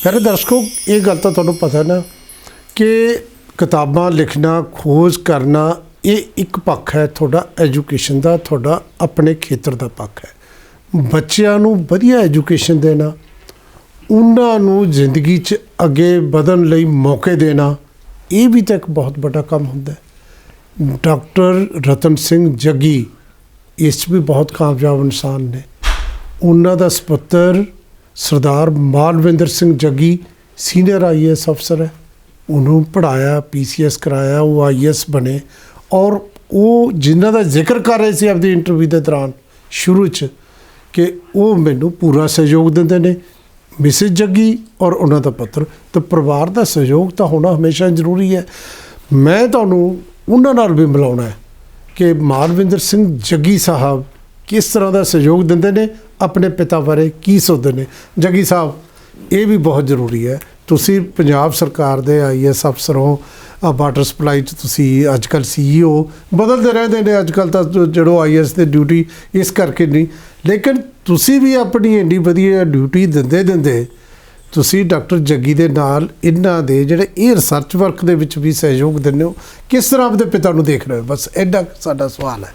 ਪਿਆਰੇ ਦਰਸ਼ਕੋ, ਇਹ ਗੱਲ ਤਾਂ ਤੁਹਾਨੂੰ ਪਤਾ ਨਾ ਕਿ ਕਿਤਾਬਾਂ ਲਿਖਣਾ, ਖੋਜ ਕਰਨਾ, ਇਹ ਇੱਕ ਪੱਖ ਹੈ ਤੁਹਾਡਾ ਐਜੂਕੇਸ਼ਨ ਦਾ, ਤੁਹਾਡਾ ਆਪਣੇ ਖੇਤਰ ਦਾ ਪੱਖ ਹੈ। ਬੱਚਿਆਂ ਨੂੰ ਵਧੀਆ ਐਜੂਕੇਸ਼ਨ ਦੇਣਾ, ਉਹਨਾਂ ਨੂੰ ਜ਼ਿੰਦਗੀ 'ਚ ਅੱਗੇ ਵਧਣ ਲਈ ਮੌਕੇ ਦੇਣਾ, ਇਹ ਵੀ ਤਾਂ ਇੱਕ ਬਹੁਤ ਵੱਡਾ ਕੰਮ ਹੁੰਦਾ ਹੈ। ਡਾਕਟਰ ਰਤਨ ਸਿੰਘ ਜੱਗੀ ਇਸ 'ਚ ਵੀ ਬਹੁਤ ਕਾਮਯਾਬ ਇਨਸਾਨ ਨੇ। ਉਹਨਾਂ ਦਾ ਸਪੁੱਤਰ ਸਰਦਾਰ ਮਾਲਵਿੰਦਰ ਸਿੰਘ ਜੱਗੀ ਸੀਨੀਅਰ IAS ਅਫਸਰ ਹੈ। ਉਹਨੂੰ ਪੜ੍ਹਾਇਆ, PCS ਕਰਾਇਆ, ਉਹ IAS ਬਣੇ। ਔਰ ਉਹ ਜਿਨ੍ਹਾਂ ਦਾ ਜ਼ਿਕਰ ਕਰ ਰਹੇ ਸੀ ਆਪਣੀ ਇੰਟਰਵਿਊ ਦੇ ਦੌਰਾਨ ਸ਼ੁਰੂ 'ਚ ਕਿ ਉਹ ਮੈਨੂੰ ਪੂਰਾ ਸਹਿਯੋਗ ਦਿੰਦੇ ਨੇ, ਮਿਸਿਸ ਜੱਗੀ ਔਰ ਉਹਨਾਂ ਦਾ ਪੁੱਤਰ। ਤਾਂ ਪਰਿਵਾਰ ਦਾ ਸਹਿਯੋਗ ਤਾਂ ਹੋਣਾ ਹਮੇਸ਼ਾ ਜ਼ਰੂਰੀ ਹੈ। ਮੈਂ ਤੁਹਾਨੂੰ ਉਹਨਾਂ ਨਾਲ ਵੀ ਮਿਲਾਉਣਾ ਹੈ ਕਿ ਮਾਲਵਿੰਦਰ ਸਿੰਘ ਜੱਗੀ ਸਾਹਿਬ ਕਿਸ ਤਰ੍ਹਾਂ ਦਾ ਸਹਿਯੋਗ ਦਿੰਦੇ ਨੇ, ਆਪਣੇ ਪਿਤਾ ਬਾਰੇ ਕੀ ਸੋਚਦੇ ਨੇ। ਜੱਗੀ ਸਾਹਿਬ, ਇਹ ਵੀ ਬਹੁਤ ਜ਼ਰੂਰੀ ਹੈ। ਤੁਸੀਂ ਪੰਜਾਬ ਸਰਕਾਰ ਦੇ IAS ਅਫਸਰ ਹੋ, ਵਾਟਰ ਸਪਲਾਈ 'ਚ ਤੁਸੀਂ ਅੱਜ ਕੱਲ੍ਹ CEO ਬਦਲਦੇ ਰਹਿੰਦੇ ਨੇ। ਅੱਜ ਕੱਲ੍ਹ ਤਾਂ ਜਿਹੜੋ IAS ਦੀ ਡਿਊਟੀ ਇਸ ਕਰਕੇ ਨਹੀਂ, ਲੇਕਿਨ ਤੁਸੀਂ ਵੀ ਆਪਣੀ ਇੰਨੀ ਵਧੀਆ ਡਿਊਟੀ ਦਿੰਦੇ ਤੁਸੀਂ ਡਾਕਟਰ ਜੱਗੀ ਦੇ ਨਾਲ ਇਹਨਾਂ ਦੇ ਜਿਹੜੇ ਇਹ ਰਿਸਰਚ ਵਰਕ ਦੇ ਵਿੱਚ ਵੀ ਸਹਿਯੋਗ ਦਿੰਦੇ ਹੋ, ਕਿਸ ਤਰ੍ਹਾਂ ਆਪਣੇ ਪਿਤਾ ਨੂੰ ਦੇਖ ਰਹੇ ਹੋ? ਬਸ ਐਡਾ ਸਾਡਾ ਸਵਾਲ ਹੈ।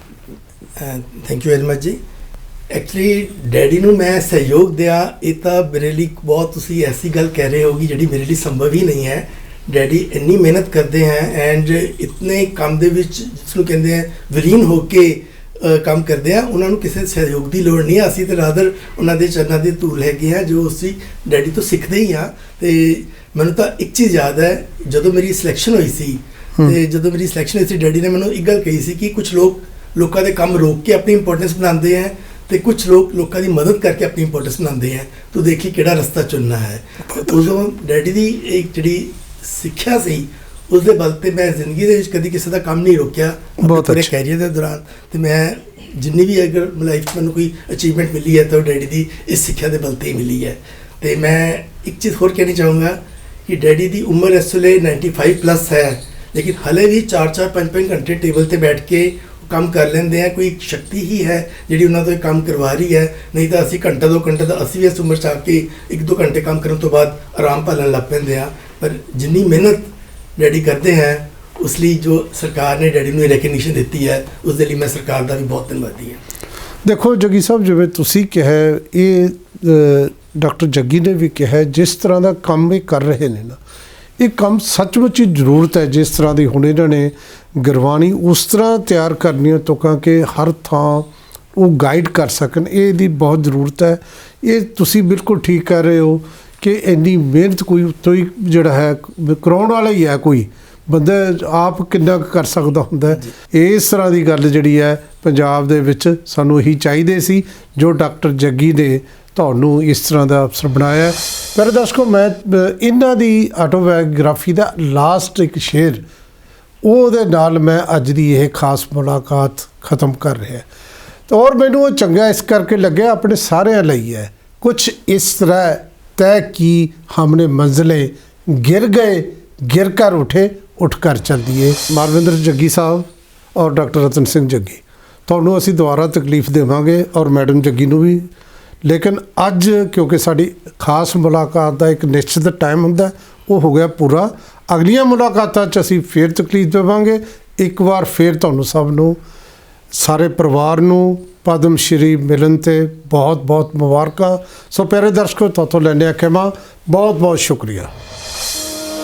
ਥੈਂਕ ਯੂ ਵੈਰੀ ਮਚ ਜੀ। ਐਕਚੁਅਲੀ ਡੈਡੀ ਨੂੰ ਮੈਂ ਸਹਿਯੋਗ ਦਿਆ, ਇਹ ਤਾਂ ਮੇਰੇ ਲਈ ਬਹੁਤ, ਤੁਸੀਂ ਐਸੀ ਗੱਲ ਕਹਿ ਰਹੇ ਹੋਗੀ ਜਿਹੜੀ ਮੇਰੇ ਲਈ ਸੰਭਵ ਹੀ ਨਹੀਂ ਹੈ। ਡੈਡੀ ਇੰਨੀ ਮਿਹਨਤ ਕਰਦੇ ਹੈ ਐਂਡ ਇਤਨੇ ਕੰਮ ਦੇ ਵਿੱਚ ਜਿਸ ਨੂੰ ਕਹਿੰਦੇ ਆ ਵਿਲੀਨ ਹੋ ਕੇ ਕੰਮ ਕਰਦੇ ਆ, ਉਹਨਾਂ ਨੂੰ ਕਿਸੇ ਸਹਿਯੋਗ ਦੀ ਲੋੜ ਨਹੀਂ ਹੈ। ਅਸੀਂ ਤਾਂ ਰਾਦਰ ਉਹਨਾਂ ਦੇ ਚਰਨਾਂ ਦੇ ਧੂਲ ਹੈਗੇ ਆ ਜੋ ਅਸੀਂ ਡੈਡੀ ਤੋਂ ਸਿੱਖਦੇ ਹੀ ਆ। ਤੇ ਮੈਨੂੰ ਤਾਂ ਇੱਕ ਚੀਜ਼ ਯਾਦ ਹੈ, ਜਦੋਂ ਮੇਰੀ ਸਿਲੈਕਸ਼ਨ ਹੋਈ ਸੀ ਤੇ ਜਦੋਂ ਮੇਰੀ ਸਿਲੈਕਸ਼ਨ ਹੋਈ ਸੀ ਡੈਡੀ ਨੇ ਮੈਨੂੰ ਇੱਕ ਗੱਲ ਕਹੀ ਸੀ ਕਿ ਕੁਝ ਲੋਕਾਂ ਦੇ ਕੰਮ ਰੋਕ ਕੇ ਆਪਣੀ ਇੰਪੋਰਟੈਂਸ ਬਣਾਉਂਦੇ ਹੈ ਤੇ ਕੁਝ ਲੋਕਾਂ ਦੀ ਮਦਦ ਕਰਕੇ ਆਪਣੀ ਇੰਪੋਰਟੈਂਸ ਬਣਾਉਂਦੇ ਹੈ। ਤੂੰ ਦੇਖੀ ਕਿਹੜਾ ਰਸਤਾ ਚੁਣਨਾ ਹੈ। ਉਦੋਂ ਡੈਡੀ ਦੀ ਇੱਕ ਜਿਹੜੀ ਸਿੱਖਿਆ ਸੀ ਉਸ ਦੇ ਬਲ ਤੇ ਮੈਂ ਜ਼ਿੰਦਗੀ ਦੇ ਵਿੱਚ ਕਦੀ ਕਿਸੇ ਦਾ ਕੰਮ ਨਹੀਂ ਰੋਕਿਆ ਮੇਰੇ ਕੈਰੀਅਰ ਦੇ ਦੌਰਾਨ। ਤੇ ਮੈਂ ਜਿੰਨੀ ਵੀ ਅਗਰ ਲਾਈਫ 'ਚ ਮੈਨੂੰ ਕੋਈ ਅਚੀਵਮੈਂਟ ਮਿਲੀ ਹੈ ਤਾਂ ਉਹ ਡੈਡੀ ਦੀ ਇਸ ਸਿੱਖਿਆ ਦੇ ਬਲ ਤੇ ਹੀ ਮਿਲੀ ਹੈ। ਤੇ ਮੈਂ ਇੱਕ ਚੀਜ਼ ਹੋਰ ਕਹਿਣੀ ਚਾਹੂੰਗਾ ਕਿ ਡੈਡੀ ਦੀ ਉਮਰ ਇਸ ਵੇਲੇ 95 ਪਲੱਸ ਹੈ, ਲੇਕਿਨ ਹਲੇ ਵੀ 4-4 5-5 ਘੰਟੇ ਟੇਬਲ ਤੇ ਬੈਠ ਕੇ ਕੰਮ ਕਰ ਲੈਂਦੇ ਆ। ਕੋਈ ਸ਼ਕਤੀ ਹੀ ਹੈ ਜਿਹੜੀ ਉਹਨਾਂ ਤੋਂ ਇਹ ਕੰਮ ਕਰਵਾ ਰਹੀ ਹੈ, ਨਹੀਂ ਤਾਂ ਅਸੀਂ ਘੰਟਾ 2 ਘੰਟੇ ਦਾ ਅਸੀਂ ਵੀ ਇਸ ਉਮਰ 'ਚ ਆ ਕੇ 1-2 ਘੰਟੇ ਕੰਮ ਕਰਨ ਤੋਂ ਬਾਅਦ ਆਰਾਮ ਭਾਲਣ ਲੱਗ ਪੈਂਦੇ ਆ। ਪਰ ਜਿੰਨੀ ਮਿਹਨਤ ਡੈਡੀ ਕਰਦੇ ਹੈ ਉਸ ਲਈ ਜੋ ਸਰਕਾਰ ਨੇ ਡੈਡੀ ਨੂੰ ਇਹ ਰੈਕਗਨੀਸ਼ਨ ਦਿੱਤੀ ਹੈ ਉਸ ਦੇ ਲਈ ਮੈਂ ਸਰਕਾਰ ਦਾ ਵੀ ਬਹੁਤ ਧੰਨਵਾਦੀ ਹਾਂ। ਦੇਖੋ ਜੱਗੀ ਸਾਹਿਬ, ਜਿਵੇਂ ਤੁਸੀਂ ਕਿਹਾ ਇਹ ਡਾਕਟਰ ਜੱਗੀ ਨੇ ਵੀ ਕਿਹਾ, ਜਿਸ ਤਰ੍ਹਾਂ ਦਾ ਕੰਮ ਇਹ ਕਰ ਰਹੇ ਨੇ ਨਾ, ਇਹ ਕੰਮ ਸੱਚਮੁੱਚ ਹੀ ਜ਼ਰੂਰਤ ਹੈ। ਜਿਸ ਤਰ੍ਹਾਂ ਦੀ ਹੁਣ ਇਹਨਾਂ ਨੇ ਗੁਰਬਾਣੀ ਉਸ ਤਰ੍ਹਾਂ ਤਿਆਰ ਕਰਨੀਆਂ ਤੁਕਾਂ ਕਿ ਹਰ ਥਾਂ ਉਹ ਗਾਈਡ ਕਰ ਸਕਣ, ਇਹਦੀ ਬਹੁਤ ਜ਼ਰੂਰਤ ਹੈ। ਇਹ ਤੁਸੀਂ ਬਿਲਕੁਲ ਠੀਕ ਕਰ ਰਹੇ ਹੋ ਕਿ ਇੰਨੀ ਮਿਹਨਤ ਕੋਈ ਉੱਤੋਂ ਹੀ ਜਿਹੜਾ ਹੈ ਕਰਾਉਣ ਵਾਲਾ ਹੀ ਹੈ, ਕੋਈ ਬੰਦਾ ਆਪ ਕਿੰਨਾ ਕੁ ਕਰ ਸਕਦਾ ਹੁੰਦਾ। ਇਸ ਤਰ੍ਹਾਂ ਦੀ ਗੱਲ ਜਿਹੜੀ ਹੈ ਪੰਜਾਬ ਦੇ ਵਿੱਚ ਸਾਨੂੰ ਇਹੀ ਚਾਹੀਦੇ ਸੀ ਜੋ ਡਾਕਟਰ ਜੱਗੀ ਨੇ ਤੁਹਾਨੂੰ ਇਸ ਤਰ੍ਹਾਂ ਦਾ ਅਫਸਰ ਬਣਾਇਆ। ਪਰ ਦਰਸ਼ਕੋ, ਮੈਂ ਇਹਨਾਂ ਦੀ ਆਟੋਬਾਇਓਗ੍ਰਾਫੀ ਦਾ ਲਾਸਟ ਇੱਕ ਸ਼ੇਰ ਉਹਦੇ ਨਾਲ ਮੈਂ ਅੱਜ ਦੀ ਇਹ ਖਾਸ ਮੁਲਾਕਾਤ ख़त्म ਕਰ ਰਿਹਾ। ਔਰ ਮੈਨੂੰ ਉਹ ਚੰਗਾ ਇਸ ਕਰਕੇ ਲੱਗਿਆ, ਆਪਣੇ ਸਾਰਿਆਂ ਲਈ ਹੈ। ਕੁਛ ਇਸ ਤਰ੍ਹਾਂ तय की हमने मंजिलें गिर गए गिर कर उठे उठ कर चल दिए। मारविंਦਰ जग्गी साहब और डॉक्टर रतन सिंह जग्गी, ਤੁਹਾਨੂੰ ਅਸੀਂ ਦੁਬਾਰਾ ਤਕਲੀਫ ਦੇਵਾਂਗੇ ਔਰ ਮੈਡਮ ਜੱਗੀ ਨੂੰ ਵੀ, ਲੇਕਿਨ ਅੱਜ ਕਿਉਂਕਿ ਸਾਡੀ ਖਾਸ ਮੁਲਾਕਾਤ ਦਾ ਇੱਕ ਨਿਸ਼ਚਿਤ ਟਾਈਮ ਹੁੰਦਾ, ਉਹ ਹੋ ਗਿਆ ਪੂਰਾ। ਅਗਲੀਆਂ ਮੁਲਾਕਾਤਾਂ 'ਚ ਅਸੀਂ ਫੇਰ ਤਕਲੀਫ ਦੇਵਾਂਗੇ। ਇੱਕ ਵਾਰ ਫੇਰ ਤੁਹਾਨੂੰ ਸਭ ਨੂੰ, ਸਾਰੇ ਪਰਿਵਾਰ ਨੂੰ ਪਦਮ ਸ਼੍ਰੀ ਮਿਲਣ ਤੇ ਬਹੁਤ ਬਹੁਤ ਮੁਬਾਰਕਾਂ। ਸੋ ਪਿਆਰੇ ਦਰਸ਼ਕੋ, ਤੁਹਾਤੋਂ ਲੈਂਦੇ ਹਾਂ ਖਿਮਾ। ਬਹੁਤ ਬਹੁਤ ਸ਼ੁਕਰੀਆ।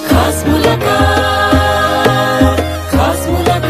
खास मुलाकात, खास मुलाकात।